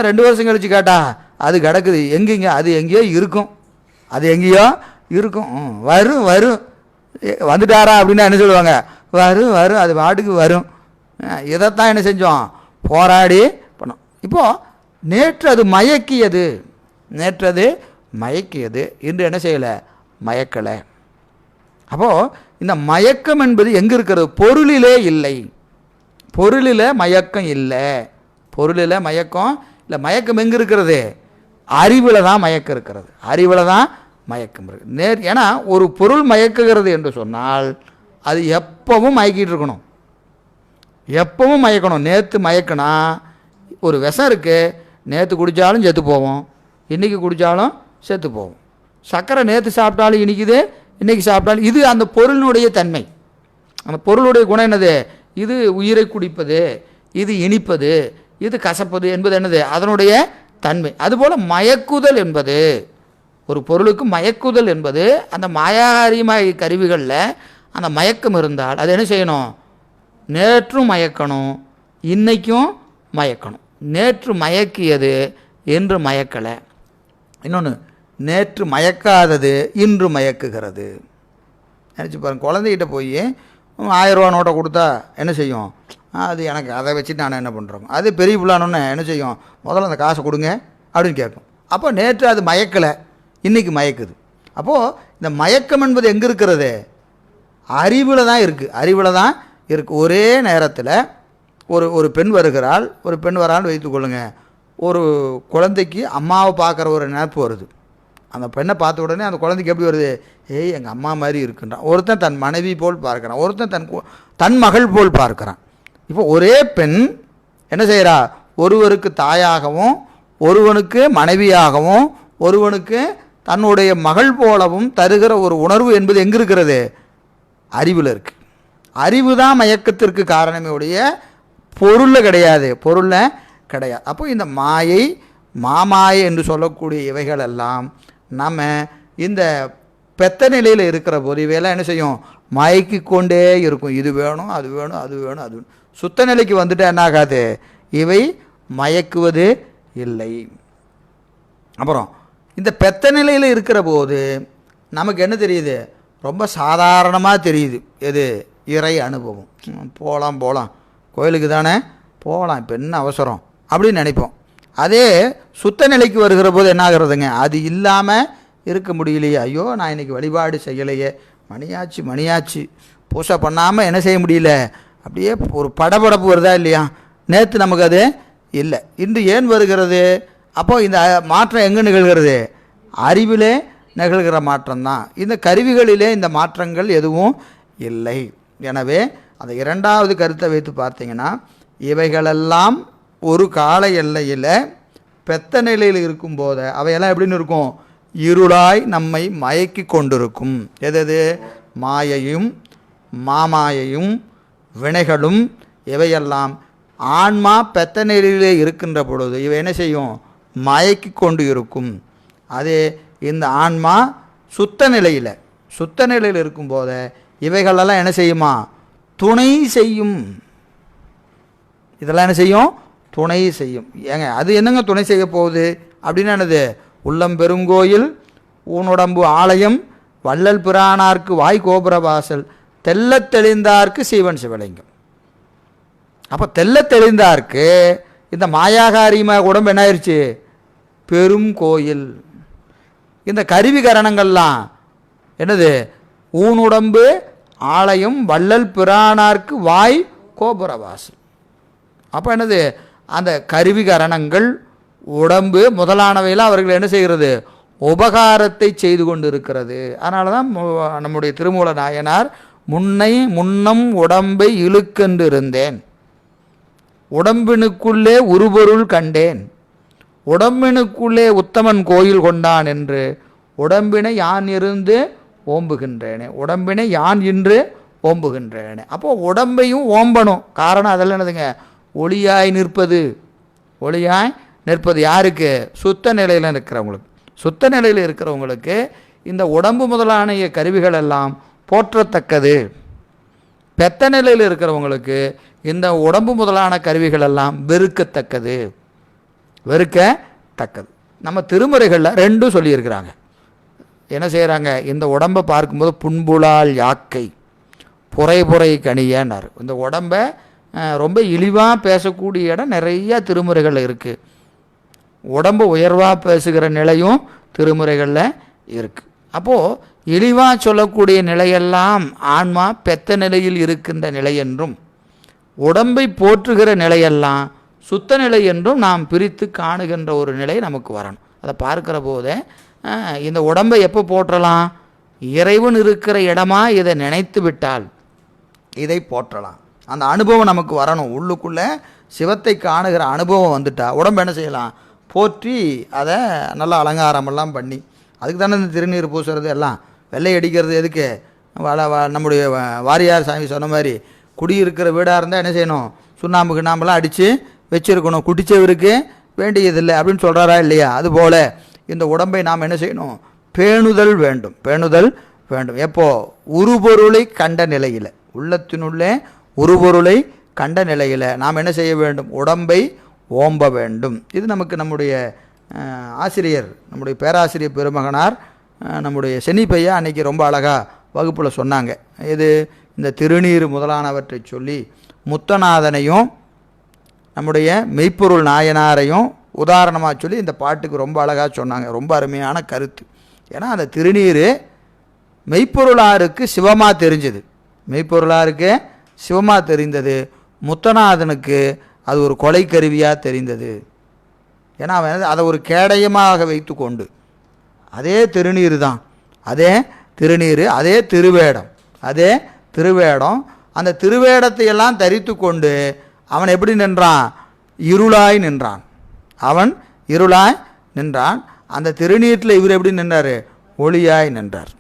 2 வருஷம் கழித்து கேட்டா அது கிடக்குது எங்கேங்க? அது எங்கேயோ இருக்கும். வரும் வந்துட்டாரா அப்படின்னா என்ன சொல்லுவாங்க? வரும் அது வாட்டுக்கு வரும். இதைத்தான் என்ன செஞ்சோம்? போராடி பண்ணோம். இப்போது நேற்று அது மயக்கியது, இன்று என்ன செய்யலை? மயக்கலை. அப்போது இந்த மயக்கம் என்பது எங்கே இருக்கிறது? பொருளிலே இல்லை. பொருளில் மயக்கம் இல்லை. மயக்கம் எங்கே இருக்கிறது? அறிவில் தான் மயக்கம் இருக்கிறது. மயக்கம் இருக்குது. ஏன்னா ஒரு பொருள் மயக்குகிறது என்று சொன்னால் அது எப்பவும் மயக்கணும். நேற்று மயக்கினா ஒரு விஷம் இருக்குது, நேற்று குடித்தாலும் செத்து போவோம், இன்றைக்கி குடித்தாலும் செத்து போவோம். சர்க்கரை நேற்று சாப்பிட்டாலும் இனிக்குது, இன்றைக்கி சாப்பிட்டாலும். இது அந்த பொருளினுடைய தன்மை. அந்த பொருளுடைய குணம் என்னது? இது உயிரை குடிப்பது, இது இனிப்பது, இது கசப்பது என்பது என்னது? அதனுடைய தன்மை. அதுபோல் மயக்குதல் என்பது, ஒரு பொருளுக்கு மயக்குதல் என்பது அந்த மாயாகாரியமாக கருவிகளில் அந்த மயக்கம் இருந்தால் அது என்ன செய்யணும்? நேற்றும் மயக்கணும், இன்றைக்கும் மயக்கணும். நேற்று மயக்கியது இன்று மயக்கலை. இன்னொன்று, நேற்று மயக்காதது இன்று மயக்குகிறது. நினச்சி பாருங்கள். குழந்தைகிட்ட போய் 1000 ரூபா நோட்டை கொடுத்தா என்ன செய்யும்? அது எனக்கு அதை வச்சுட்டு நான் என்ன பண்ணுறோம்? அது பெரிய பிள்ளானோன்னு என்ன செய்யும்? முதல்ல அந்த காசை கொடுங்க அப்படின்னு கேட்கும். அப்போ நேற்று அது மயக்கலை, இன்றைக்கி மயக்குது. அப்போது இந்த மயக்கம் என்பது எங்கே இருக்கிறது? அறிவில் தான் இருக்குது. ஒரே நேரத்தில் ஒரு பெண் வரான்னு வைத்துக்கொள்ளுங்க. ஒரு குழந்தைக்கு அம்மாவை பார்க்குற ஒரு நினைப்பு வருது. அந்த பெண்ணை பார்த்த உடனே அந்த குழந்தைக்கு எப்படி வருது? ஏய், எங்கள் அம்மா மாதிரி இருக்குன்றான். ஒருத்தன் தன் மனைவி போல் பார்க்குறான், ஒருத்தன் தன் மகள் போல் பார்க்குறான். இப்போ ஒரே பெண் என்ன செய்கிறா? ஒருவருக்கு தாயாகவும், ஒருவனுக்கு மனைவியாகவும், ஒருவனுக்கு தன்னுடைய மகள் போலவும் தருகிற ஒரு உணர்வு என்பது எங்கே இருக்கிறது? அறிவில் இருக்குது. அறிவு தான் மயக்கத்திற்கு காரணமே உடைய பொருளில் கிடையாது. அப்போ இந்த மாமாயை என்று சொல்லக்கூடிய இவைகளெல்லாம் நம்ம இந்த பெத்த நிலையில் இருக்கிற போது இவையெல்லாம் என்ன செய்யும்? மயக்கி கொண்டே இருக்கும். இது வேணும், அது வேணும். சுத்த நிலைக்கு வந்துட்டு என்ன ஆகாது? இவை மயக்குவது இல்லை. அப்புறம் இந்த பெத்த நிலையில் இருக்கிற போது நமக்கு என்ன தெரியுது? ரொம்ப சாதாரணமாக தெரியுது. எது? இறை அனுபவம். போகலாம் கோயிலுக்கு தானே போகலாம், இப்போ என்ன அவசரம் அப்படின்னு நினைப்போம். அதே சுத்த நிலைக்கு வருகிற போது என்ன ஆகிறதுங்க? அது இல்லாமல் இருக்க முடியலையே. ஐயோ, நான் இன்றைக்கி வழிபாடு செய்யலையே, மணியாச்சு பூசை பண்ணாமல் என்ன செய்ய முடியல, அப்படியே ஒரு படபடப்பு வருதா இல்லையா? நேற்று நமக்கு அது இல்லை, இன்று ஏன் வருகிறது? அப்போது இந்த மாற்றம் எங்கே நிகழ்கிறது? அறிவிலே நிகழ்கிற மாற்றம்தான். இந்த கருவிகளிலே இந்த மாற்றங்கள் எதுவும் இல்லை. எனவே அந்த இரண்டாவது கருத்தை வைத்து பார்த்தீங்கன்னா, இவைகளெல்லாம் ஒரு கால எல்லையில் பெத்த நிலையில் இருக்கும்போது அவையெல்லாம் எப்படின்னு இருக்கும்? இருளாய் நம்மை மயக்கி கொண்டிருக்கும். எது? மாயையும் மாமாயையும் வினைகளும் இவையெல்லாம் ஆன்மா பெத்த நிலையிலே இருக்கின்ற பொழுது இவை என்ன செய்யும்? மயக்கி கொண்டு இருக்கும். அதே இந்த ஆன்மா சுத்த நிலையில் இருக்கும்போது இவைகளெல்லாம் என்ன செய்யுமா? துணை செய்யும். இதெல்லாம் என்ன செய்யும்? துணை செய்யும். ஏங்க அது என்னங்க துணை செய்ய போகுது அப்படின்னா என்னது? உள்ளம் பெருங்கோயில், ஊனுடம்பு ஆலயம், வள்ளல் பிரானார்க்கு வாய் கோபுரவாசல், தெல்ல தெளிந்தார்க்கு சீவன் சிவலிங்கம். அப்போ தெல்ல தெளிந்தார்க்கு இந்த மாயாகாரியமாக உடம்பு என்ன ஆயிடுச்சு? பெரும் கோயில். இந்த கருவி கரணங்கள்லாம் என்னது? ஊனுடம்பு ஆலயம், வள்ளல் பிரானார்க்கு வாய் கோபுரவாசல். அப்போ என்னது? அந்த கருவி கரணங்கள் உடம்பு முதலானவையெல்லாம் அவர்கள் என்ன செய்கிறது? உபகாரத்தை செய்து கொண்டு இருக்கிறது. அதனால தான் நம்முடைய திருமூல நாயனார் முன்னம் உடம்பை இழுக்கென்று இருந்தேன், உடம்பினுக்குள்ளே உருபொருள் கண்டேன், உடம்பினுக்குள்ளே உத்தமன் கோயில் கொண்டான் என்று உடம்பினை யான் இருந்து ஓம்புகின்றேனே, உடம்பினை யான் இன்று ஓம்புகின்றேனே. அப்போது உடம்பையும் ஓம்பணும். காரணம் அதெல்லாம் என்னதுங்க? ஒளியாய் நிற்பது. ஒளியாய் நிற்பது யாருக்கு? சுத்த நிலையில் இருக்கிறவங்களுக்கு. சுத்த நிலையில் இருக்கிறவங்களுக்கு இந்த உடம்பு முதலான கருவிகள் எல்லாம் போற்றத்தக்கது. பெத்த நிலையில் இருக்கிறவங்களுக்கு இந்த உடம்பு முதலான கருவிகள் எல்லாம் வெறுக்கத்தக்கது. நம்ம திருமுறைகளில் ரெண்டும் சொல்லியிருக்கிறாங்க. என்ன செய்கிறாங்க? இந்த உடம்பை பார்க்கும்போது புண்புலால் யாக்கை புரை கணியன்னார். இந்த உடம்பை ரொம்ப இழிவாக பேசக்கூடிய இடம் நிறைய திருமுறைகளில் இருக்குது. உடம்பு உயர்வாக பேசுகிற நிலையும் திருமுறைகளில் இருக்குது. அப்போது இழிவாக சொல்லக்கூடிய நிலையெல்லாம் ஆன்மா பெத்த நிலையில் இருக்கின்ற நிலை என்றும், உடம்பை போற்றுகிற நிலையெல்லாம் சுத்த நிலை என்றும் நாம் பிரித்து காணுகின்ற ஒரு நிலை நமக்கு வரணும். அதை பார்க்கிற போதே இந்த உடம்பை எப்போ போற்றலாம்? இறைவன் இருக்கிற இடமா இதை நினைத்து விட்டால் இதை போற்றலாம். அந்த அனுபவம் நமக்கு வரணும். உள்ளுக்குள்ளே சிவத்தை காணுகிற அனுபவம் வந்துட்டா உடம்பு என்ன செய்யலாம்? போற்றி அதை நல்லா அலங்காரமெல்லாம் பண்ணி, அதுக்கு தானே இந்த திருநீர் பூசுறது எல்லாம், வெள்ளை அடிக்கிறது எதுக்கு? நம்முடைய வாரியார் சாமி சொன்ன மாதிரி குடியிருக்கிற வீடாக இருந்தால் என்ன செய்யணும்? சுண்ணாம்பு கிண்ணாம்பெல்லாம் அடித்து வச்சுருக்கணும். குடித்தவருக்கு வேண்டியதில்லை அப்படின்னு சொல்கிறாரா இல்லையா? அதுபோல் இந்த உடம்பை நாம் என்ன செய்யணும்? பேணுதல் வேண்டும். எப்போ? உருபொருளை கண்ட நிலையில், உள்ளத்தினுள்ளே உருபொருளை கண்ட நிலையில் நாம் என்ன செய்ய வேண்டும்? உடம்பை ஓம்ப வேண்டும். இது நமக்கு நம்முடைய ஆசிரியர், நம்முடைய பேராசிரியர் பெருமகனார் நம்முடைய சென்னிப்பையா அன்றைக்கி ரொம்ப அழகாக வகுப்பில் சொன்னாங்க. இது இந்த திருநீர் முதலானவற்றை சொல்லி முத்தநாதனையும் நம்முடைய மெய்ப்பொருள் நாயனாரையும் உதாரணமாக சொல்லி இந்த பாட்டுக்கு ரொம்ப அழகாக சொன்னாங்க. ரொம்ப அருமையான கருத்து. ஏன்னா அந்த திருநீர் மெய்ப்பொருளாருக்கு சிவமாக தெரிஞ்சது, மெய்ப்பொருளாருக்கு சிவமாக தெரிந்தது, முத்தநாதனுக்கு அது ஒரு கொலை கருவியாக தெரிந்தது. ஏன்னா அவன் அதை ஒரு கேடயமாக வைத்து கொண்டு அதே திருநீர் தான், அதே திருநீர், அதே திருவேடம், அந்த திருவேடத்தை எல்லாம் தரித்து கொண்டு அவன் எப்படி நின்றான்? இருளாய் நின்றான். அந்த திருநீட்டில் இவர் எப்படி நின்றார்? ஒளியாய் நின்றார்.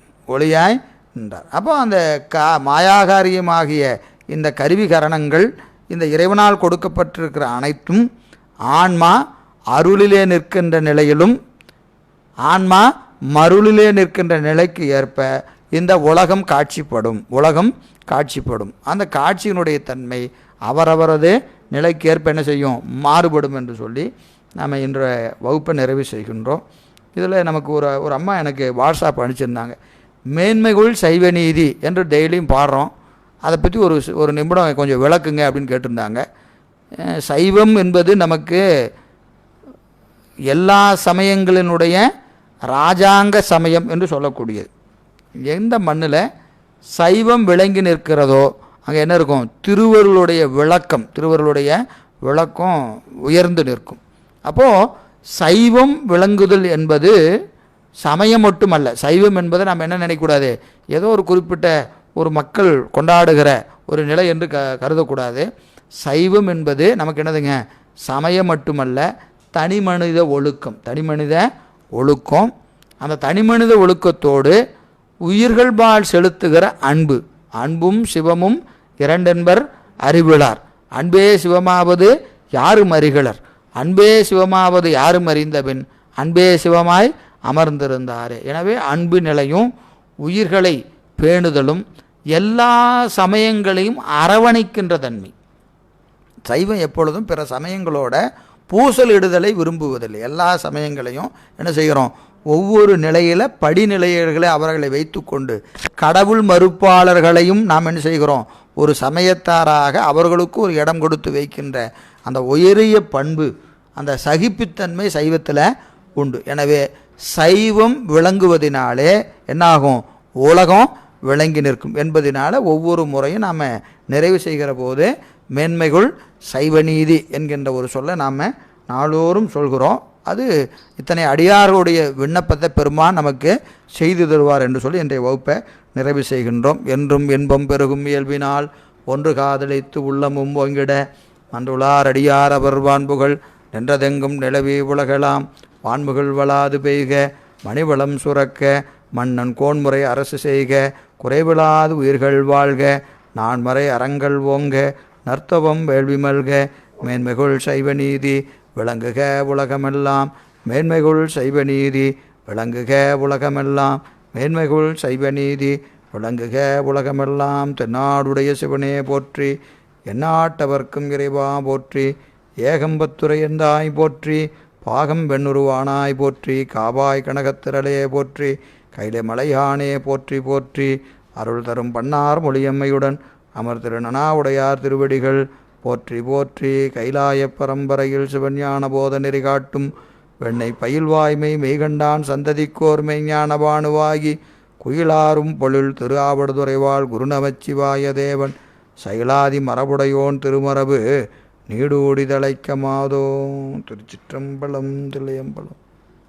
அப்போ அந்த மாயாகாரியமாகிய இந்த கருவி கரணங்கள், இந்த இறைவனால் கொடுக்கப்பட்டிருக்கிற அனைத்தும் ஆன்மா அருளிலே நிற்கின்ற நிலையிலும் ஆன்மா மருளிலே நிற்கின்ற நிலைக்கு ஏற்ப இந்த உலகம் காட்சிப்படும். அந்த காட்சியினுடைய தன்மை அவரவரது நிலைக்கு ஏற்ப என்ன செய்யும்? மாறுபடும் என்று சொல்லி நாம் இன்றைய வகுப்பை நிறைவு செய்கின்றோம். இதில் நமக்கு ஒரு அம்மா எனக்கு வாட்ஸ்அப் அனுப்பிச்சிருந்தாங்க. மேன்மைகுள் சைவ நீதி என்று டெய்லியும் பாடுறோம், அதை பற்றி ஒரு நிமிடம் கொஞ்சம் விளக்குங்க அப்படின்னு கேட்டிருந்தாங்க. சைவம் என்பது நமக்கு எல்லா சமயங்களினுடைய ராஜாங்க சமயம் என்று சொல்லக்கூடியது. எந்த மண்ணில் சைவம் விளங்கி நிற்கிறதோ அங்கே என்ன இருக்கும்? திருவருளுடைய விளக்கம் உயர்ந்து நிற்கும். அப்போது சைவம் விளங்குதல் என்பது சமயம் மட்டுமல்ல. சைவம் என்பதை நம்ம என்ன நினைக்கக்கூடாது? ஏதோ ஒரு குறிப்பிட்ட ஒரு மக்கள் கொண்டாடுகிற ஒரு நிலை என்று கருதக்கூடாது. சைவம் என்பது நமக்கு என்னதுங்க? சமயம் மட்டுமல்ல, தனி மனித ஒழுக்கம். அந்த தனிமனித ஒழுக்கத்தோடு உயிர்கள்பால் செலுத்துகிற அன்பு. அன்பும் சிவமும் இரண்டென்பர் அறிவிலார். அன்பே சிவமாவது யாரும் அறிகளர். அன்பே சிவமாவது யாரும் அறிந்தபின் அன்பே சிவமாய் அமர்ந்திருந்தாரே. எனவே அன்பு நிலையும் உயிர்களை பேணுதலும் எல்லா சமயங்களையும் அரவணைக்கின்ற தன்மை. சைவம் எப்பொழுதும் பிற சமயங்களோட பூசலிடுதலை விரும்புவதில்லை. எல்லா சமயங்களையும் என்ன செய்கிறோம், ஒவ்வொரு நிலையில் படிநிலைகளை அவர்களை வைத்து கொண்டு கடவுள் மறுப்பாளர்களையும் நாம் என்ன செய்கிறோம், ஒரு சமயத்தாராக அவர்களுக்கு ஒரு இடம் கொடுத்து வைக்கின்ற அந்த உயரிய பண்பு, அந்த சகிப்புத்தன்மை சைவத்தில் உண்டு. எனவே சைவம் விளங்குவதினாலே என்னாகும், உலகம் விளங்கி நிற்கும் என்பதனால ஒவ்வொரு முறையும் நாம் நிறைவு செய்கிற போது மேன்மைகள் சைவநீதி என்கின்ற ஒரு சொல்லை நாம் நாளோறும் சொல்கிறோம். அது இத்தனை அடியார்களுடைய விண்ணப்பத்தை பெருமான் நமக்கு செய்து தருவார் என்று சொல்லி இன்றைய வகுப்பை நிறைவு செய்கின்றோம். என்றும் இன்பம் பெருகும் இயல்பினால் ஒன்று காதலித்து உள்ளமும் ஓங்கிட மன்றுளார் அடியார் அவர் வான்புகள் நின்றதெங்கும் நிலவி உலகலாம் வான்முகள் வளாது பெய்க மணிவளம் சுரக்க மன்னன் கோன்முறை அரசு செய்க குறைவிலாது உயிர்கள் வாழ்க நான்மறை அறங்கள் ஓங்க நர்த்தவம் வேள்வி மல்க மேன்மைகுள் சைவநீதி விளங்குக உலகமெல்லாம் மேன்மைகுள் சைவநீதி விளங்குக உலகமெல்லாம் மேன்மைகுள் சைவநீதி விளங்குக உலகமெல்லாம். தென்னாடுடைய சிவனே போற்றி, எந்நாட்டவர்க்கும் இறைவா போற்றி, ஏகம்பத்துரை எந்தாய் போற்றி, பாகம் வெண்ணுருவானாய் போற்றி, காவாய் கனகத்திரளே போற்றி, கைலை மலையானே போற்றி போற்றி. அருள் தரும் பன்னார் மொழியம்மையுடன் அமர்திருநனாவுடையார் திருவடிகள் போற்றி போற்றி. கைலாய பரம்பரையில் சிவஞான போத நெறி காட்டும் வெண்ணை பயில்வாய்மை மெய்கண்டான் சந்ததிக்கோர் மெய்ஞான பானுவாகி குயிலாரும் பொழில் திரு ஆவடுதுறைவாள் குருநமச்சிவாய தேவன் சைலாதி மரபுடையோன் திருமரபு நீடூடி தழைக்க மாதோ. திருச்சிற்றம்பலம் தில்லையம்பலம்.